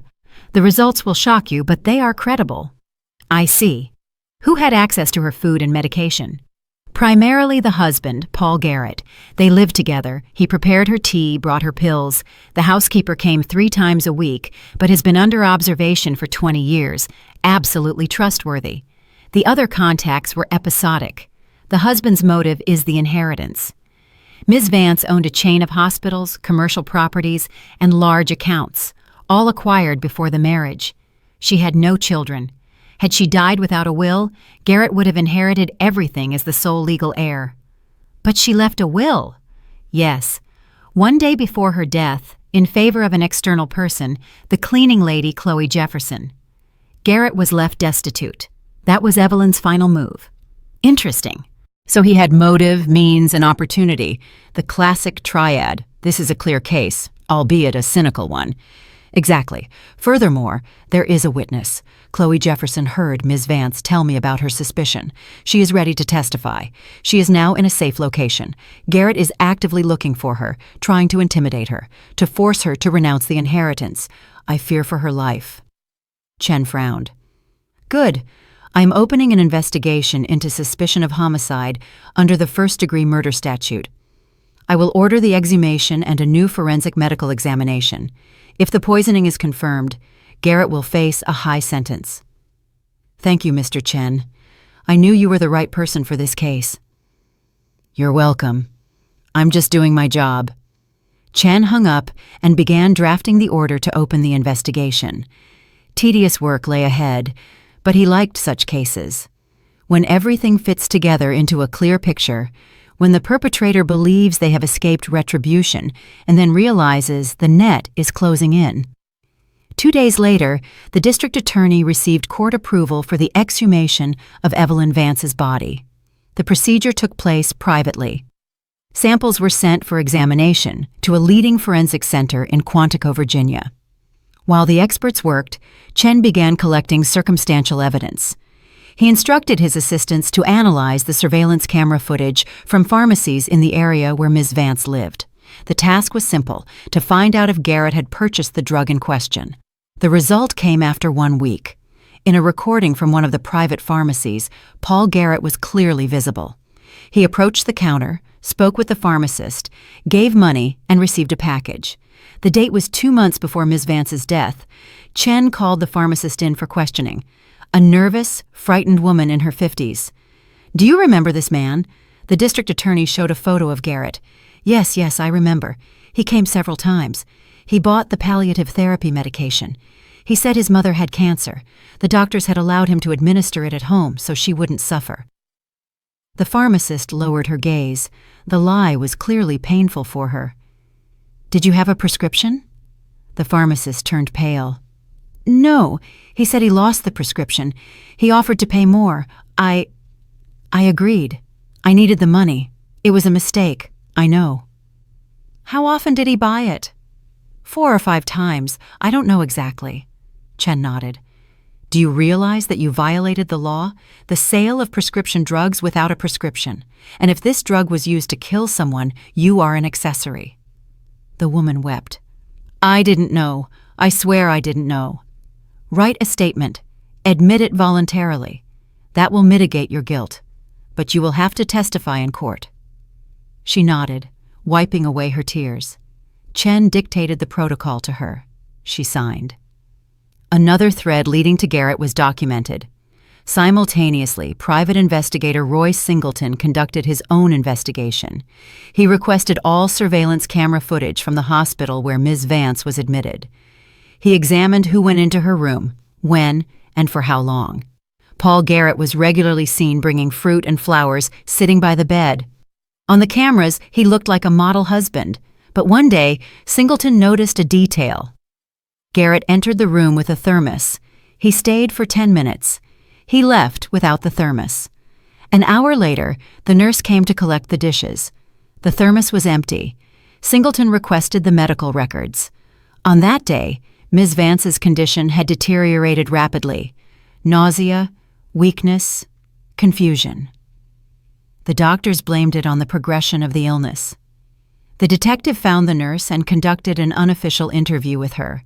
Speaker 1: The results will shock you, but they are credible. "I see. Who had access to her food and medication?" "Primarily the husband, Paul Garrett. They lived together. He prepared her tea, brought her pills. The housekeeper came 3 times a week, but has been under observation for 20 years. Absolutely trustworthy. The other contacts were episodic. The husband's motive is the inheritance. Ms. Vance owned a chain of hospitals, commercial properties, and large accounts, all acquired before the marriage. She had no children. Had she died without a will, Garrett would have inherited everything as the sole legal heir. But she left a will. Yes. One day before her death, in favor of an external person, the cleaning lady Chloe Jefferson. Garrett was left destitute. That was Evelyn's final move. Interesting. So he had motive, means, and opportunity. The classic triad. This is a clear case, albeit a cynical one. Exactly. Furthermore, there is a witness. Chloe Jefferson heard Ms. Vance tell me about her suspicion. She is ready to testify. She is now in a safe location. Garrett is actively looking for her, trying to intimidate her, to force her to renounce the inheritance. I fear for her life. Chen frowned. Good. I am opening an investigation into suspicion of homicide under the first-degree murder statute. I will order the exhumation and a new forensic medical examination. If the poisoning is confirmed, Garrett will face a high sentence. Thank you, Mr. Chen. I knew you were the right person for this case. You're welcome. I'm just doing my job. Chen hung up and began drafting the order to open the investigation. Tedious work lay ahead, but he liked such cases. When everything fits together into a clear picture, when the perpetrator believes they have escaped retribution and then realizes the net is closing in. 2 days later, the district attorney received court approval for the exhumation of Evelyn Vance's body. The procedure took place privately. Samples were sent for examination to a leading forensic center in Quantico, Virginia. While the experts worked, Chen began collecting circumstantial evidence. He instructed his assistants to analyze the surveillance camera footage from pharmacies in the area where Ms. Vance lived. The task was simple, to find out if Garrett had purchased the drug in question. The result came after 1 week. In a recording from one of the private pharmacies, Paul Garrett was clearly visible. He approached the counter, spoke with the pharmacist, gave money, and received a package. The date was 2 months before Ms. Vance's death. Chen called the pharmacist in for questioning. A nervous, frightened woman in her 50s. Do you remember this man? The district attorney showed a photo of Garrett. Yes, I remember. He came several times. He bought the palliative therapy medication. He said his mother had cancer. The doctors had allowed him to administer it at home so she wouldn't suffer. The pharmacist lowered her gaze. The lie was clearly painful for her. Did you have a prescription? The pharmacist turned pale. No, he said he lost the prescription. He offered to pay more. I agreed. I needed the money. It was a mistake, I know. How often did he buy it? 4 or 5 times. I don't know exactly. Chen nodded. Do you realize that you violated the law? The sale of prescription drugs without a prescription. And if this drug was used to kill someone, you are an accessory. The woman wept. I didn't know. I swear I didn't know. Write a statement. Admit it voluntarily. That will mitigate your guilt. But you will have to testify in court. She nodded, wiping away her tears. Chen dictated the protocol to her. She signed. Another thread leading to Garrett was documented. Simultaneously, private investigator Roy Singleton conducted his own investigation. He requested all surveillance camera footage from the hospital where Ms. Vance was admitted. He examined who went into her room, when, and for how long. Paul Garrett was regularly seen bringing fruit and flowers, sitting by the bed. On the cameras, he looked like a model husband, but one day, Singleton noticed a detail. Garrett entered the room with a thermos. He stayed for 10 minutes. He left without the thermos. An hour later, the nurse came to collect the dishes. The thermos was empty. Singleton requested the medical records. On that day, Ms. Vance's condition had deteriorated rapidly. Nausea, weakness, confusion. The doctors blamed it on the progression of the illness. The detective found the nurse and conducted an unofficial interview with her.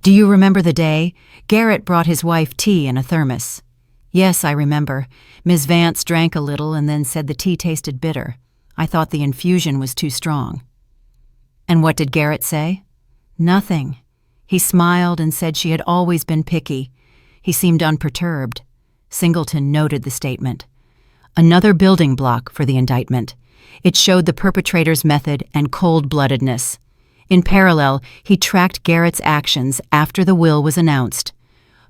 Speaker 1: Do you remember the day? Garrett brought his wife tea in a thermos. Yes, I remember. Ms. Vance drank a little and then said the tea tasted bitter. I thought the infusion was too strong. And what did Garrett say? Nothing. He smiled and said she had always been picky. He seemed unperturbed. Singleton noted the statement. Another building block for the indictment. It showed the perpetrator's method and cold-bloodedness. In parallel, he tracked Garrett's actions after the will was announced.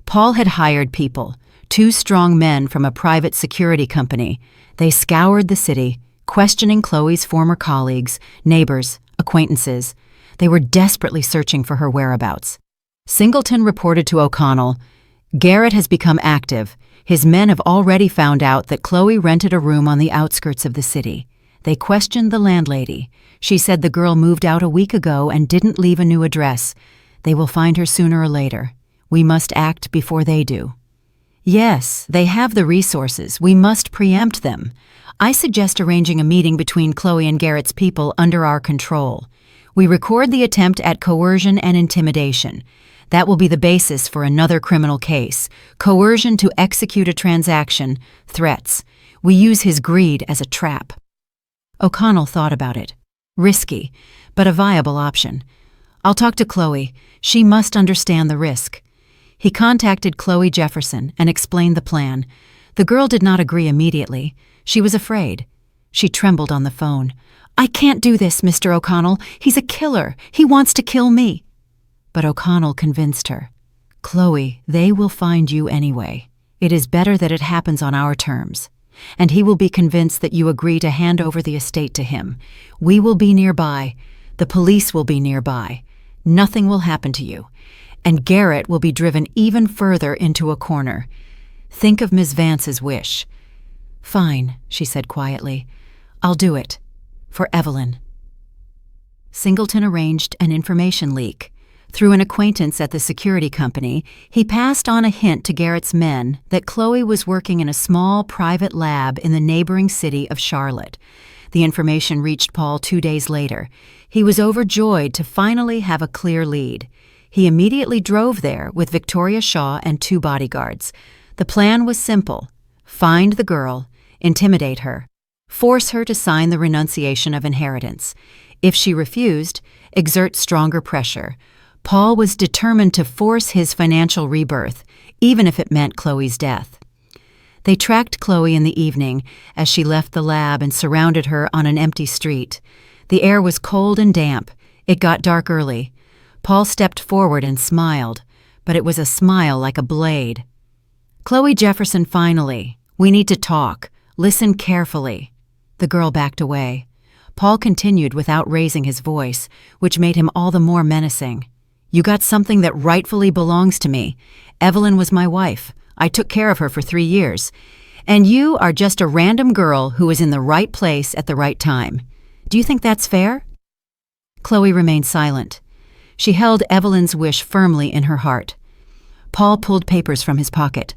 Speaker 1: Paul had hired people, 2 strong men from a private security company. They scoured the city, questioning Chloe's former colleagues, neighbors, acquaintances. They were desperately searching for her whereabouts. Singleton reported to O'Connell, Garrett has become active. His men have already found out that Chloe rented a room on the outskirts of the city. They questioned the landlady. She said the girl moved out a week ago and didn't leave a new address. They will find her sooner or later. We must act before they do. Yes, they have the resources. We must preempt them. I suggest arranging a meeting between Chloe and Garrett's people under our control. We record the attempt at coercion and intimidation. That will be the basis for another criminal case. Coercion to execute a transaction, threats. We use his greed as a trap. O'Connell thought about it. Risky, but a viable option. I'll talk to Chloe. She must understand the risk. He contacted Chloe Jefferson and explained the plan. The girl did not agree immediately. She was afraid. She trembled on the phone. I can't do this, Mr. O'Connell. He's a killer. He wants to kill me. But O'Connell convinced her. Chloe, they will find you anyway. It is better that it happens on our terms. And he will be convinced that you agree to hand over the estate to him. We will be nearby. The police will be nearby. Nothing will happen to you. And Garrett will be driven even further into a corner. Think of Miss Vance's wish. Fine, she said quietly. I'll do it. For Evelyn. Singleton arranged an information leak. Through an acquaintance at the security company, he passed on a hint to Garrett's men that Chloe was working in a small private lab in the neighboring city of Charlotte. The information reached Paul 2 days later. He was overjoyed to finally have a clear lead. He immediately drove there with Victoria Shaw and 2 bodyguards. The plan was simple. Find the girl, intimidate her, force her to sign the renunciation of inheritance. If she refused, exert stronger pressure. Paul was determined to force his financial rebirth, even if it meant Chloe's death. They tracked Chloe in the evening as she left the lab and surrounded her on an empty street. The air was cold and damp. It got dark early. Paul stepped forward and smiled, but it was a smile like a blade. Chloe Jefferson, finally. We need to talk. Listen carefully. The girl backed away. Paul continued without raising his voice, which made him all the more menacing. You got something that rightfully belongs to me. Evelyn was my wife. I took care of her for 3 years. And you are just a random girl who was in the right place at the right time. Do you think that's fair? Chloe remained silent. She held Evelyn's wish firmly in her heart. Paul pulled papers from his pocket.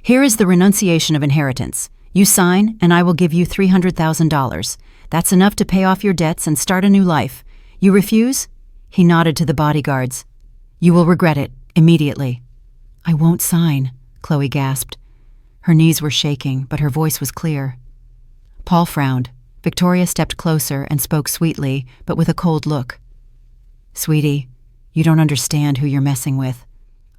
Speaker 1: Here is the renunciation of inheritance. You sign, and I will give you $300,000. That's enough to pay off your debts and start a new life. You refuse? He nodded to the bodyguards. You will regret it, immediately. I won't sign, Chloe gasped. Her knees were shaking, but her voice was clear. Paul frowned. Victoria stepped closer and spoke sweetly, but with a cold look. Sweetie, you don't understand who you're messing with.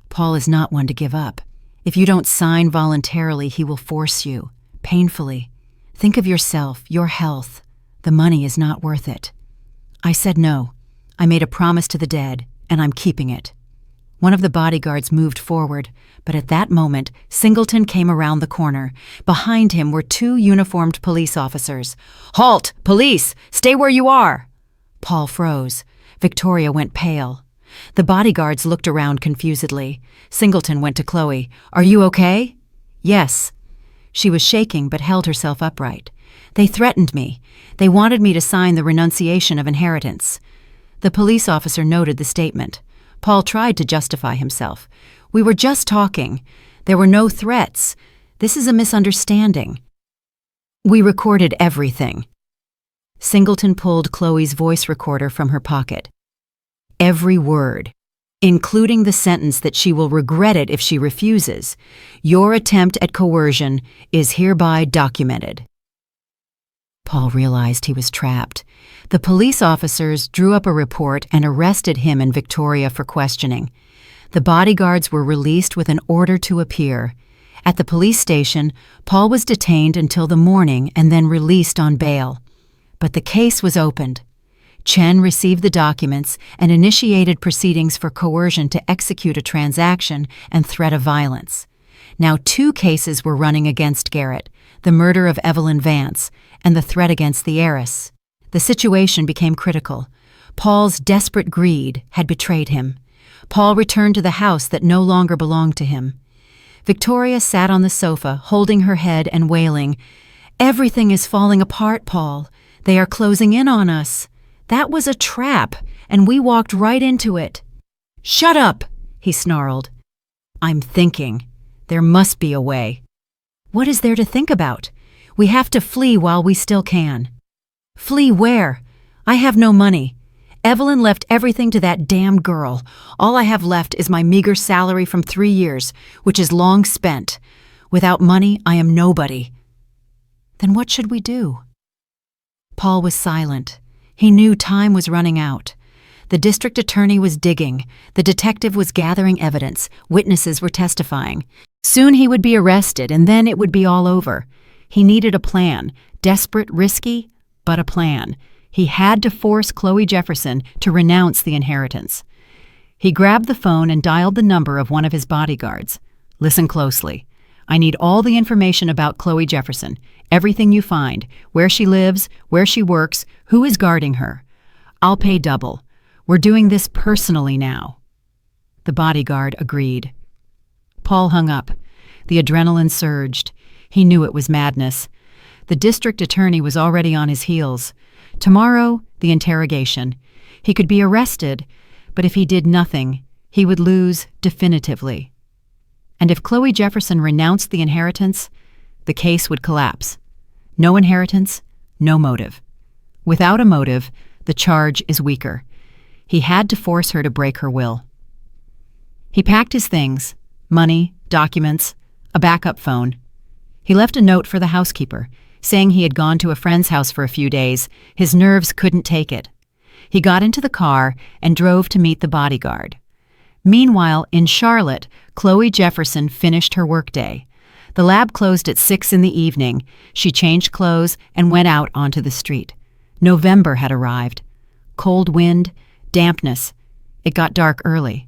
Speaker 1: Paul is not one to give up. If you don't sign voluntarily, he will force you, painfully. Think of yourself, your health. The money is not worth it. I said no. I made a promise to the dead, and I'm keeping it. One of the bodyguards moved forward, but at that moment, Singleton came around the corner. Behind him were 2 uniformed police officers. Halt! Police! Stay where you are! Paul froze. Victoria went pale. The bodyguards looked around confusedly. Singleton went to Chloe. Are you okay? Yes. She was shaking but held herself upright. They threatened me. They wanted me to sign the renunciation of inheritance. The police officer noted the statement. Paul tried to justify himself. We were just talking. There were no threats. This is a misunderstanding. We recorded everything. Singleton pulled Chloe's voice recorder from her pocket. Every word, including the sentence that she will regret it if she refuses. Your attempt at coercion is hereby documented. Paul realized he was trapped. The police officers drew up a report and arrested him and Victoria for questioning. The bodyguards were released with an order to appear. At the police station, Paul was detained until the morning and then released on bail. But the case was opened. Chen received the documents and initiated proceedings for coercion to execute a transaction and threat of violence. Now 2 cases were running against Garrett, the murder of Evelyn Vance and the threat against the heiress. The situation became critical. Paul's desperate greed had betrayed him. Paul returned to the house that no longer belonged to him. Victoria sat on the sofa, holding her head and wailing, Everything is falling apart, Paul. They are closing in on us. That was a trap, and we walked right into it. "Shut up!" he snarled. "I'm thinking. There must be a way." "What is there to think about? We have to flee while we still can." "Flee where? I have no money. Evelyn left everything to that damn girl. All I have left is my meager salary from 3 years, which is long spent. Without money, I am nobody." "Then what should we do?" Paul was silent. He knew time was running out. The district attorney was digging. The detective was gathering evidence. Witnesses were testifying. Soon he would be arrested, and then it would be all over. He needed a plan. Desperate, risky, but a plan. He had to force Chloe Jefferson to renounce the inheritance. He grabbed the phone and dialed the number of one of his bodyguards. "Listen closely. I need all the information about Chloe Jefferson. Everything you find. Where she lives, where she works, who is guarding her. I'll pay double. We're doing this personally now." The bodyguard agreed. Paul hung up. The adrenaline surged. He knew it was madness. The district attorney was already on his heels. Tomorrow, the interrogation. He could be arrested, but if he did nothing, he would lose definitively. And if Chloe Jefferson renounced the inheritance, the case would collapse. No inheritance, no motive. Without a motive, the charge is weaker. He had to force her to break her will. He packed his things, money, documents, a backup phone. He left a note for the housekeeper, saying he had gone to a friend's house for a few days. His nerves couldn't take it. He got into the car and drove to meet the bodyguard. Meanwhile, in Charlotte, Chloe Jefferson finished her workday. The lab closed at 6 in the evening. She changed clothes and went out onto the street. November had arrived. Cold wind, dampness. It got dark early.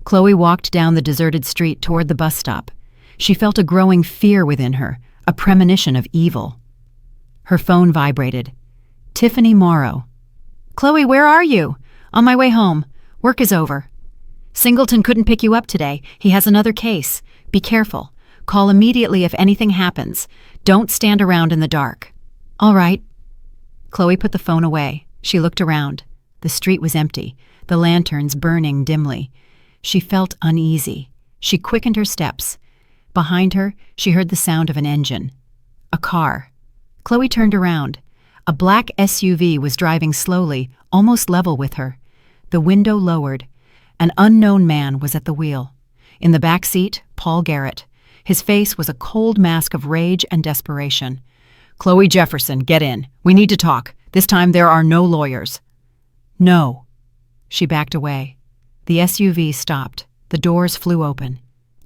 Speaker 1: Chloe walked down the deserted street toward the bus stop. She felt a growing fear within her, a premonition of evil. Her phone vibrated. Tiffany Morrow. "Chloe, where are you?" "On my way home. Work is over." "Singleton couldn't pick you up today. He has another case. Be careful. Call immediately if anything happens. Don't stand around in the dark." "All right." Chloe put the phone away. She looked around. The street was empty, the lanterns burning dimly. She felt uneasy. She quickened her steps. Behind her, she heard the sound of an engine. A car. Chloe turned around. A black SUV was driving slowly, almost level with her. The window lowered. An unknown man was at the wheel. In the back seat, Paul Garrett. His face was a cold mask of rage and desperation. "Chloe Jefferson, get in. We need to talk. This time there are no lawyers." "No." She backed away. The SUV stopped. The doors flew open.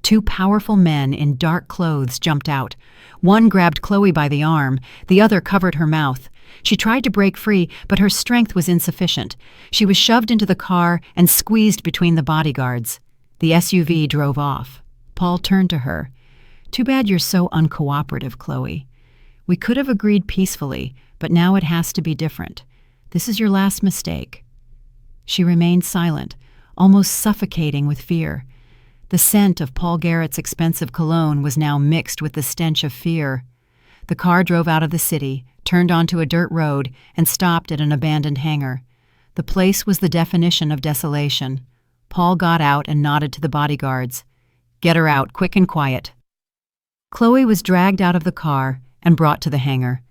Speaker 1: 2 powerful men in dark clothes jumped out. One grabbed Chloe by the arm, the other covered her mouth. She tried to break free, but her strength was insufficient. She was shoved into the car and squeezed between the bodyguards. The SUV drove off. Paul turned to her. "Too bad you're so uncooperative, Chloe. We could have agreed peacefully, but now it has to be different. This is your last mistake." She remained silent, almost suffocating with fear. The scent of Paul Garrett's expensive cologne was now mixed with the stench of fear. The car drove out of the city, turned onto a dirt road, and stopped at an abandoned hangar. The place was the definition of desolation. Paul got out and nodded to the bodyguards. "Get her out, quick and quiet." Chloe was dragged out of the car and brought to the hangar.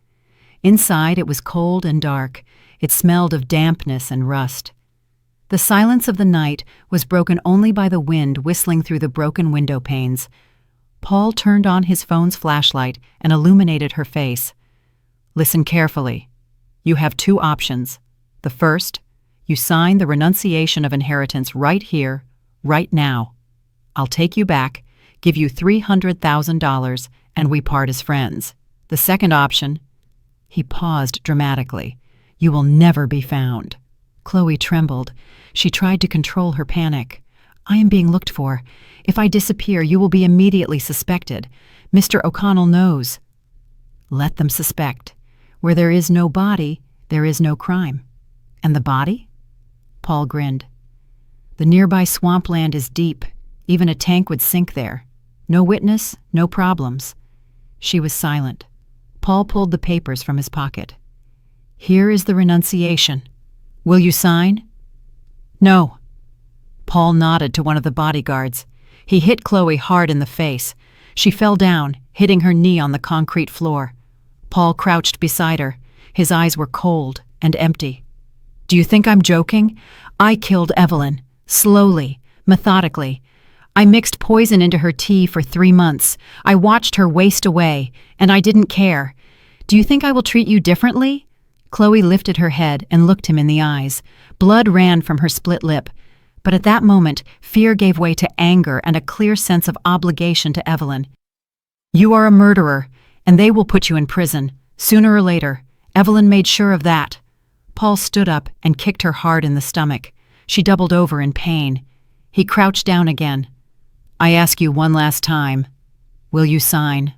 Speaker 1: Inside it was cold and dark. It smelled of dampness and rust. The silence of the night was broken only by the wind whistling through the broken window panes. Paul turned on his phone's flashlight and illuminated her face. "Listen carefully. You have 2 options. The first, you sign the renunciation of inheritance right here, right now. I'll take you back, give you $300,000, and we part as friends. The second option..." He paused dramatically. "You will never be found." Chloe trembled. She tried to control her panic. "I am being looked for. If I disappear, you will be immediately suspected. Mr. O'Connell knows." "Let them suspect. Where there is no body, there is no crime." "And the body?" Paul grinned. "The nearby swampland is deep. Even a tank would sink there. No witness, no problems." She was silent. Paul pulled the papers from his pocket. "Here is the renunciation. Will you sign?" "No." Paul nodded to one of the bodyguards. He hit Chloe hard in the face. She fell down, hitting her knee on the concrete floor. Paul crouched beside her. His eyes were cold and empty. "Do you think I'm joking? I killed Evelyn. Slowly, methodically. I mixed poison into her tea for 3 months. I watched her waste away, and I didn't care. Do you think I will treat you differently?" Chloe lifted her head and looked him in the eyes. Blood ran from her split lip. But at that moment, fear gave way to anger and a clear sense of obligation to Evelyn. "You are a murderer, and they will put you in prison, sooner or later. Evelyn made sure of that." Paul stood up and kicked her hard in the stomach. She doubled over in pain. He crouched down again. "I ask you one last time. Will you sign?"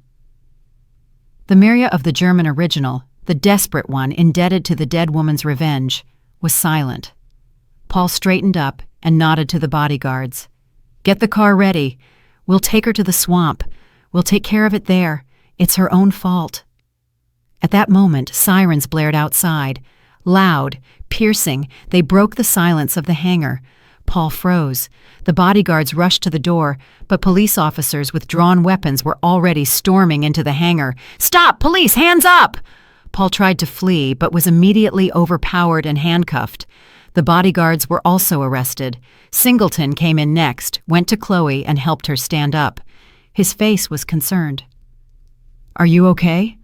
Speaker 1: The Miria of the German original, the desperate one indebted to the dead woman's revenge, was silent. Paul straightened up and nodded to the bodyguards. "Get the car ready. We'll take her to the swamp. We'll take care of it there. It's her own fault." At that moment, sirens blared outside. Loud, piercing, they broke the silence of the hangar. Paul froze. The bodyguards rushed to the door, but police officers with drawn weapons were already storming into the hangar. "Stop! Police! Hands up!" Paul tried to flee, but was immediately overpowered and handcuffed. The bodyguards were also arrested. Singleton came in next, went to Chloe, and helped her stand up. His face was concerned. "Are you okay?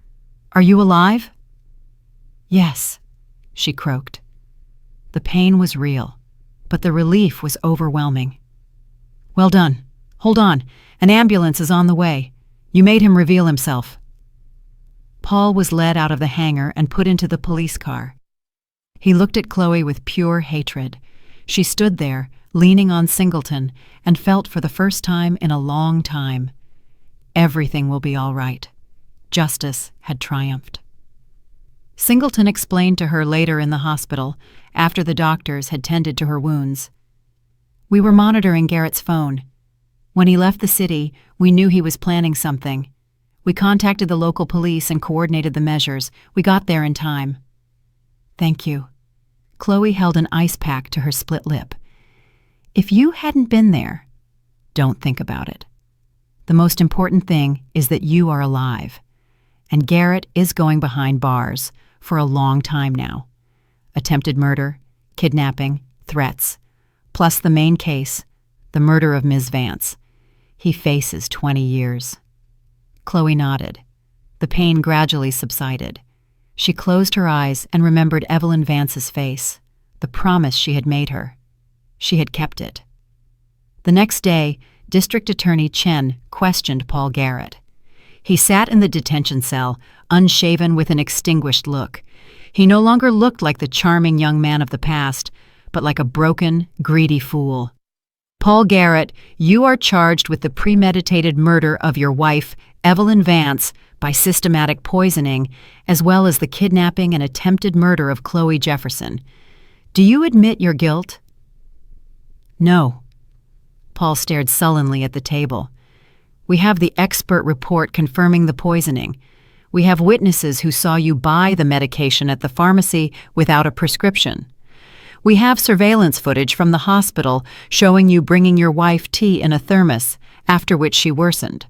Speaker 1: Are you alive?" "Yes," she croaked. The pain was real, but the relief was overwhelming. "Well done. Hold on. An ambulance is on the way. You made him reveal himself." Paul was led out of the hangar and put into the police car. He looked at Chloe with pure hatred. She stood there, leaning on Singleton, and felt for the first time in a long time. Everything will be all right. Justice had triumphed. Singleton explained to her later in the hospital, after the doctors had tended to her wounds. "We were monitoring Garrett's phone. When he left the city, we knew he was planning something. We contacted the local police and coordinated the measures. We got there in time." "Thank you." Chloe held an ice pack to her split lip. "If you hadn't been there, don't think about it. The most important thing is that you are alive. And Garrett is going behind bars for a long time now. Attempted murder, kidnapping, threats, plus the main case, the murder of Ms. Vance. He faces 20 years. Chloe nodded. The pain gradually subsided. She closed her eyes and remembered Evelyn Vance's face, the promise she had made her. She had kept it. The next day, District Attorney Chen questioned Paul Garrett. He sat in the detention cell, unshaven with an extinguished look. He no longer looked like the charming young man of the past, but like a broken, greedy fool. "Paul Garrett, you are charged with the premeditated murder of your wife, Evelyn Vance, by systematic poisoning, as well as the kidnapping and attempted murder of Chloe Jefferson. Do you admit your guilt?" "No." Paul stared sullenly at the table. "We have the expert report confirming the poisoning. We have witnesses who saw you buy the medication at the pharmacy without a prescription. We have surveillance footage from the hospital showing you bringing your wife tea in a thermos, after which she worsened.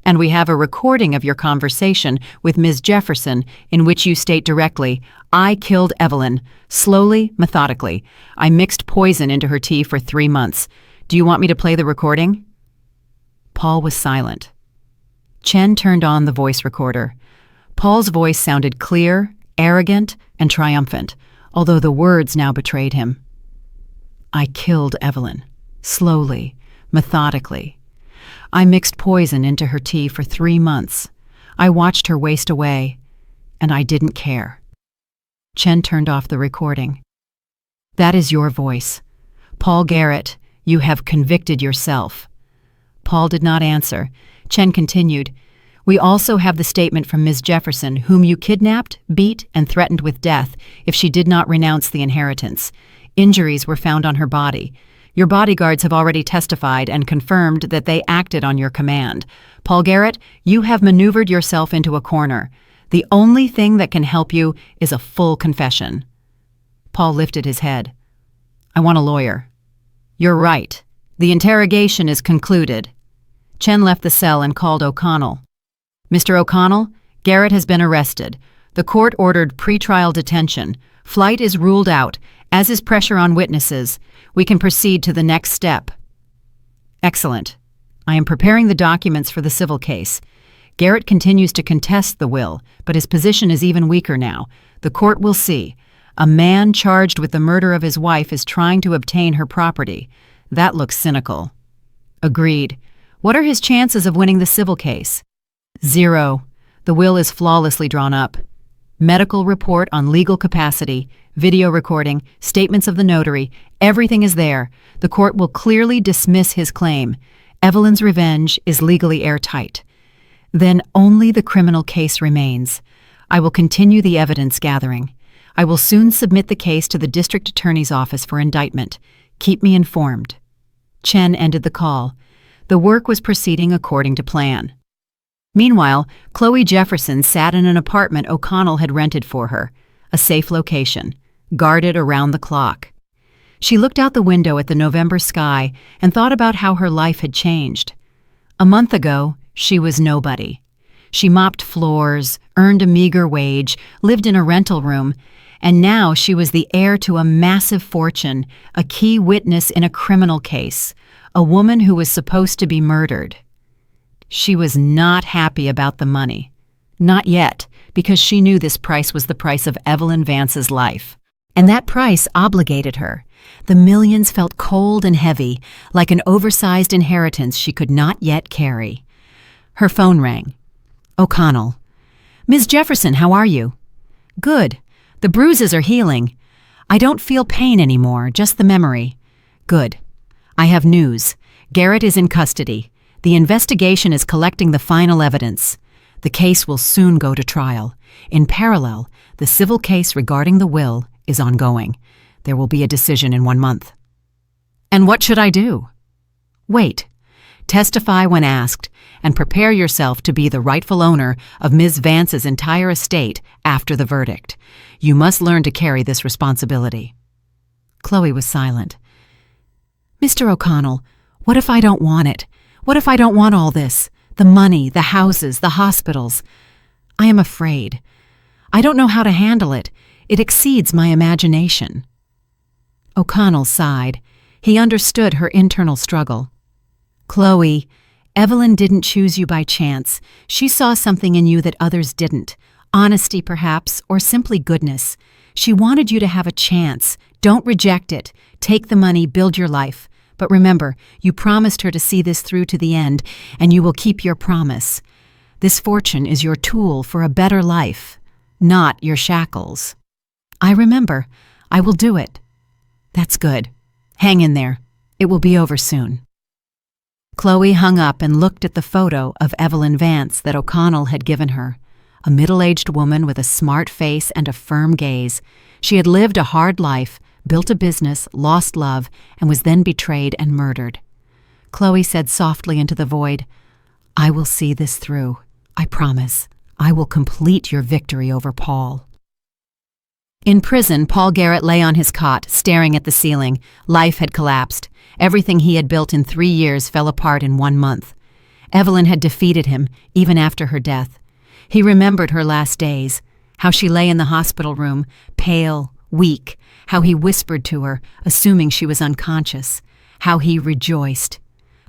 Speaker 1: And we have a recording of your conversation with Ms. Jefferson in which you state directly, 'I killed Evelyn, slowly, methodically. I mixed poison into her tea for 3 months. Do you want me to play the recording?'" Paul was silent. Chen turned on the voice recorder. Paul's voice sounded clear, arrogant, and triumphant, although the words now betrayed him. "I killed Evelyn, slowly, methodically. I mixed poison into her tea for 3 months. I watched her waste away, and I didn't care." Chen turned off the recording. "That is your voice. Paul Garrett, you have convicted yourself." Paul did not answer. Chen continued, "We also have the statement from Ms. Jefferson, whom you kidnapped, beat, and threatened with death if she did not renounce the inheritance. Injuries were found on her body. Your bodyguards have already testified and confirmed that they acted on your command. Paul Garrett, you have maneuvered yourself into a corner. The only thing that can help you is a full confession." Paul lifted his head. "I want a lawyer." You're right. The interrogation is concluded. Chen left the cell and called O'Connell. Mr. O'Connell, Garrett has been arrested. The court ordered pretrial detention. Flight is ruled out, as is pressure on witnesses. We can proceed to the next step. Excellent. I am preparing the documents for the civil case. Garrett continues to contest the will, but his position is even weaker now. The court will see. A man charged with the murder of his wife is trying to obtain her property. That looks cynical. Agreed. What are his chances of winning the civil case? 0. The will is flawlessly drawn up. Medical report on legal capacity, video recording, statements of the notary, everything is there. The court will clearly dismiss his claim. Evelyn's revenge is legally airtight. Then only the criminal case remains. I will continue the evidence gathering. I will soon submit the case to the district attorney's office for indictment. Keep me informed. Chen ended the call. The work was proceeding according to plan. Meanwhile, Chloe Jefferson sat in an apartment O'Connell had rented for her, a safe location, guarded around the clock. She looked out the window at the November sky and thought about how her life had changed. A month ago, she was nobody. She mopped floors, earned a meager wage, lived in a rental room, and now she was the heir to a massive fortune, a key witness in a criminal case, a woman who was supposed to be murdered. She was not happy about the money. Not yet, because she knew this price was the price of Evelyn Vance's life. And that price obligated her. The millions felt cold and heavy, like an oversized inheritance she could not yet carry. Her phone rang. O'Connell. Ms. Jefferson, how are you? Good. The bruises are healing. I don't feel pain anymore, just the memory. Good. I have news. Garrett is in custody. The investigation is collecting the final evidence. The case will soon go to trial. In parallel, the civil case regarding the will is ongoing. There will be a decision in 1 month. And what should I do? Wait. Testify when asked, and prepare yourself to be the rightful owner of Ms. Vance's entire estate after the verdict. You must learn to carry this responsibility. Chloe was silent. Mr. O'Connell, what if I don't want it? What if I don't want all this? The money, the houses, the hospitals. I am afraid. I don't know how to handle it. It exceeds my imagination. O'Connell sighed. He understood her internal struggle. Chloe, Evelyn didn't choose you by chance. She saw something in you that others didn't. Honesty, perhaps, or simply goodness. She wanted you to have a chance. Don't reject it. Take the money, build your life. But remember, you promised her to see this through to the end, and you will keep your promise. This fortune is your tool for a better life, not your shackles. I remember. I will do it. That's good. Hang in there. It will be over soon. Chloe hung up and looked at the photo of Evelyn Vance that O'Connell had given her. A middle-aged woman with a smart face and a firm gaze. She had lived a hard life, built a business, lost love, and was then betrayed and murdered. Chloe said softly into the void, I will see this through. I promise. I will complete your victory over Paul. In prison, Paul Garrett lay on his cot, staring at the ceiling. Life had collapsed. Everything he had built in 3 years fell apart in 1 month. Evelyn had defeated him, even after her death. He remembered her last days, how she lay in the hospital room, pale, weak, how he whispered to her, assuming she was unconscious, how he rejoiced.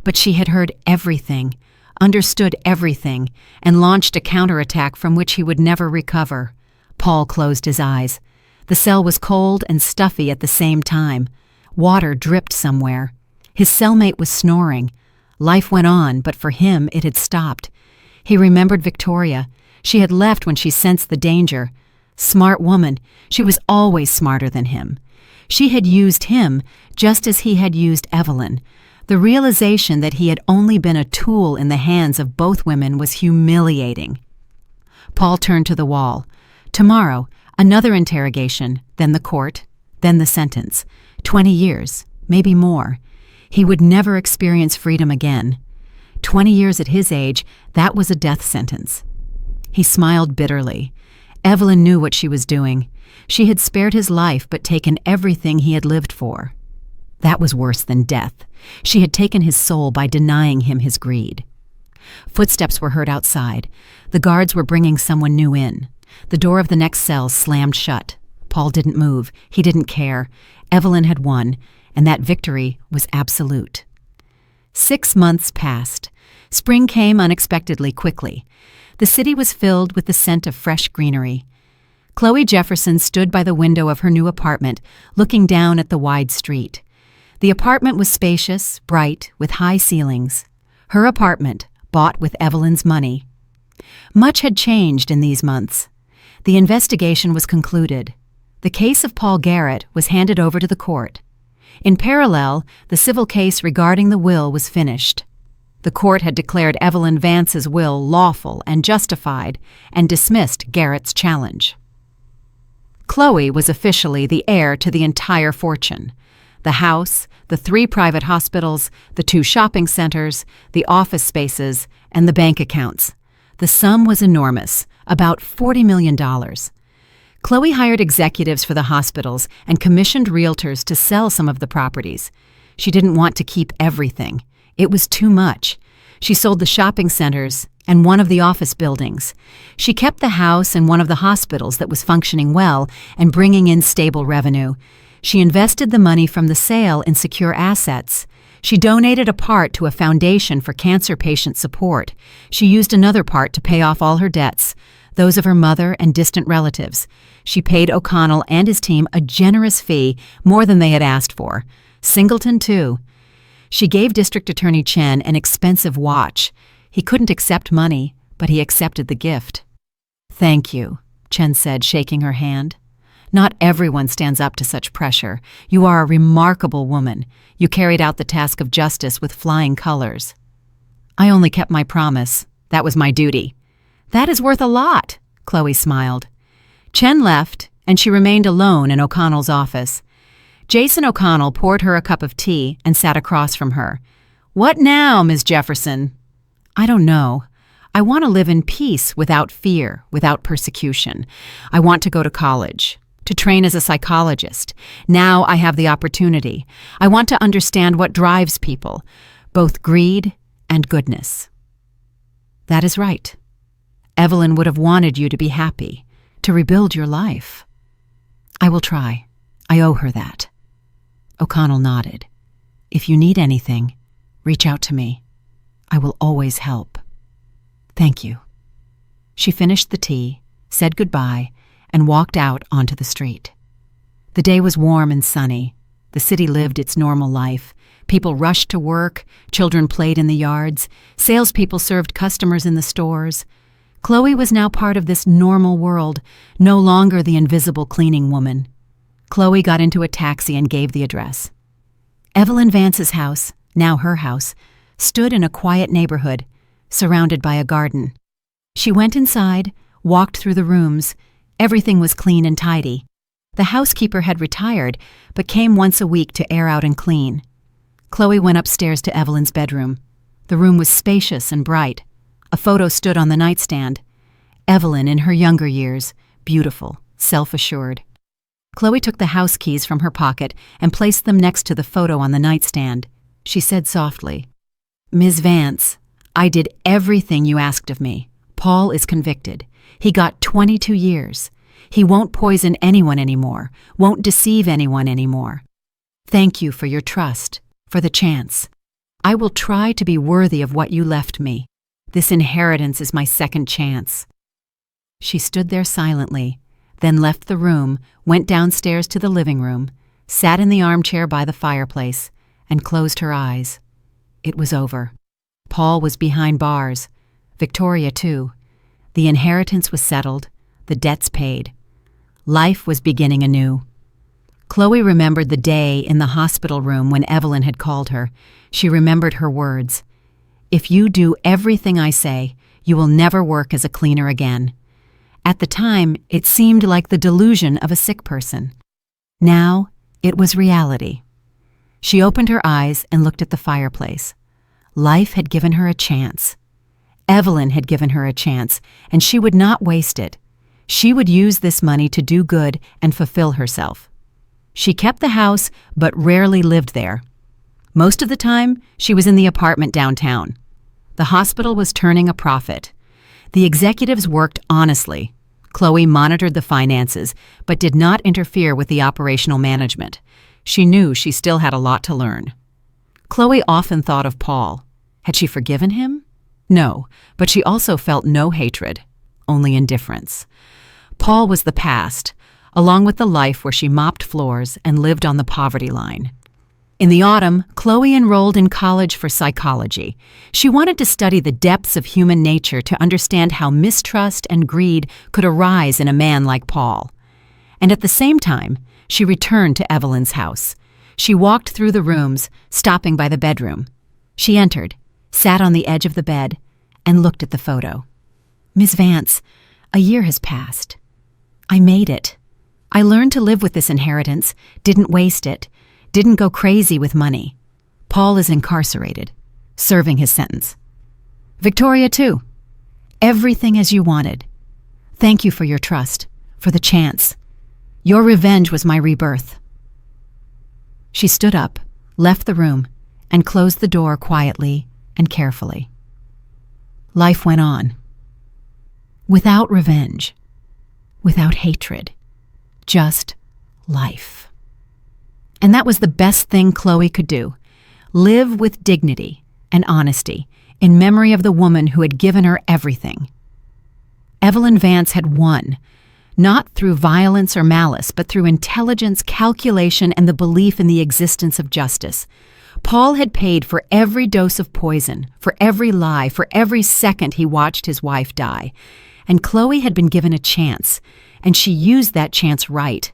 Speaker 1: But she had heard everything, understood everything, and launched a counterattack from which he would never recover. Paul closed his eyes. The cell was cold and stuffy at the same time. Water dripped somewhere. His cellmate was snoring. Life went on, but for him it had stopped. He remembered Victoria. She had left when she sensed the danger. Smart woman, she was always smarter than him. She had used him just as he had used Evelyn. The realization that he had only been a tool in the hands of both women was humiliating. Paul turned to the wall. Tomorrow, another interrogation, then the court, then the sentence. 20 years, maybe more. He would never experience freedom again. 20 years at his age, that was a death sentence. He smiled bitterly. Evelyn knew what she was doing. She had spared his life but taken everything he had lived for. That was worse than death. She had taken his soul by denying him his greed. Footsteps were heard outside. The guards were bringing someone new in. The door of the next cell slammed shut. Paul didn't move. He didn't care. Evelyn had won, and that victory was absolute. 6 months passed. Spring came unexpectedly quickly. The city was filled with the scent of fresh greenery. Chloe Jefferson stood by the window of her new apartment, looking down at the wide street. The apartment was spacious, bright, with high ceilings. Her apartment, bought with Evelyn's money. Much had changed in these months. The investigation was concluded. The case of Paul Garrett was handed over to the court. In parallel, the civil case regarding the will was finished. The court had declared Evelyn Vance's will lawful and justified and dismissed Garrett's challenge. Chloe was officially the heir to the entire fortune. The house, the 3 private hospitals, the 2 shopping centers, the office spaces, and the bank accounts. The sum was enormous, about $40 million. Chloe hired executives for the hospitals and commissioned realtors to sell some of the properties. She didn't want to keep everything. It was too much. She sold the shopping centers and one of the office buildings. She kept the house and one of the hospitals that was functioning well and bringing in stable revenue. She invested the money from the sale in secure assets. She donated a part to a foundation for cancer patient support. She used another part to pay off all her debts, those of her mother and distant relatives. She paid O'Connell and his team a generous fee, more than they had asked for. Singleton, too. She gave District Attorney Chen an expensive watch. He couldn't accept money, but he accepted the gift. "Thank you," Chen said, shaking her hand. "Not everyone stands up to such pressure. You are a remarkable woman. You carried out the task of justice with flying colors." "I only kept my promise. That was my duty." "That is worth a lot," Chloe smiled. Chen left, and she remained alone in O'Connell's office. Jason O'Connell poured her a cup of tea and sat across from her. "What now, Ms. Jefferson?" "I don't know. I want to live in peace without fear, without persecution. I want to go to college, to train as a psychologist. Now I have the opportunity. I want to understand what drives people, both greed and goodness." "That is right. Evelyn would have wanted you to be happy, to rebuild your life." "I will try. I owe her that." O'Connell nodded. "If you need anything, reach out to me. I will always help." "Thank you." She finished the tea, said goodbye, and walked out onto the street. The day was warm and sunny. The city lived its normal life. People rushed to work, children played in the yards, salespeople served customers in the stores. Chloe was now part of this normal world, no longer the invisible cleaning woman. Chloe got into a taxi and gave the address. Evelyn Vance's house, now her house, stood in a quiet neighborhood, surrounded by a garden. She went inside, walked through the rooms. Everything was clean and tidy. The housekeeper had retired, but came once a week to air out and clean. Chloe went upstairs to Evelyn's bedroom. The room was spacious and bright. A photo stood on the nightstand. Evelyn in her younger years, beautiful, self-assured. Chloe took the house keys from her pocket and placed them next to the photo on the nightstand. She said softly, "Ms. Vance, I did everything you asked of me. Paul is convicted. He got 22 years. He won't poison anyone anymore, won't deceive anyone anymore. Thank you for your trust, for the chance. I will try to be worthy of what you left me. This inheritance is my second chance." She stood there silently, then left the room, went downstairs to the living room, sat in the armchair by the fireplace, and closed her eyes. It was over. Paul was behind bars. Victoria, too. The inheritance was settled, the debts paid. Life was beginning anew. Chloe remembered the day in the hospital room when Evelyn had called her. She remembered her words. "If you do everything I say, you will never work as a cleaner again." At the time, it seemed like the delusion of a sick person. Now, it was reality. She opened her eyes and looked at the fireplace. Life had given her a chance. Evelyn had given her a chance, and she would not waste it. She would use this money to do good and fulfill herself. She kept the house, but rarely lived there. Most of the time, she was in the apartment downtown. The hospital was turning a profit. The executives worked honestly. Chloe monitored the finances, but did not interfere with the operational management. She knew she still had a lot to learn. Chloe often thought of Paul. Had she forgiven him? No, but she also felt no hatred, only indifference. Paul was the past, along with the life where she mopped floors and lived on the poverty line. In the autumn, Chloe enrolled in college for psychology. She wanted to study the depths of human nature to understand how mistrust and greed could arise in a man like Paul. And at the same time, she returned to Evelyn's house. She walked through the rooms, stopping by the bedroom. She entered, sat on the edge of the bed, and looked at the photo. "Miss Vance, a year has passed. I made it. I learned to live with this inheritance, didn't waste it, didn't go crazy with money. Paul is incarcerated, serving his sentence. Victoria, too. Everything as you wanted. Thank you for your trust, for the chance. Your revenge was my rebirth." She stood up, left the room, and closed the door quietly and carefully. Life went on. Without revenge, without hatred, just life. And that was the best thing Chloe could do. Live with dignity and honesty in memory of the woman who had given her everything. Evelyn Vance had won, not through violence or malice, but through intelligence, calculation, and the belief in the existence of justice. Paul had paid for every dose of poison, for every lie, for every second he watched his wife die. And Chloe had been given a chance, and she used that chance right.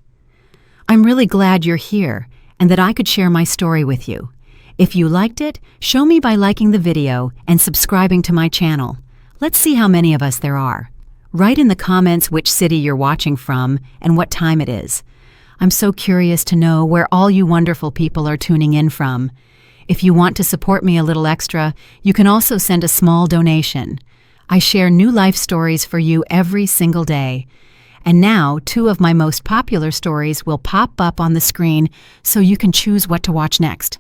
Speaker 1: I'm really glad you're here and that I could share my story with you. If you liked it, show me by liking the video and subscribing to my channel. Let's see how many of us there are. Write in the comments which city you're watching from and what time it is. I'm so curious to know where all you wonderful people are tuning in from. If you want to support me a little extra, you can also send a small donation. I share new life stories for you every single day. And now, 2 of my most popular stories will pop up on the screen so you can choose what to watch next.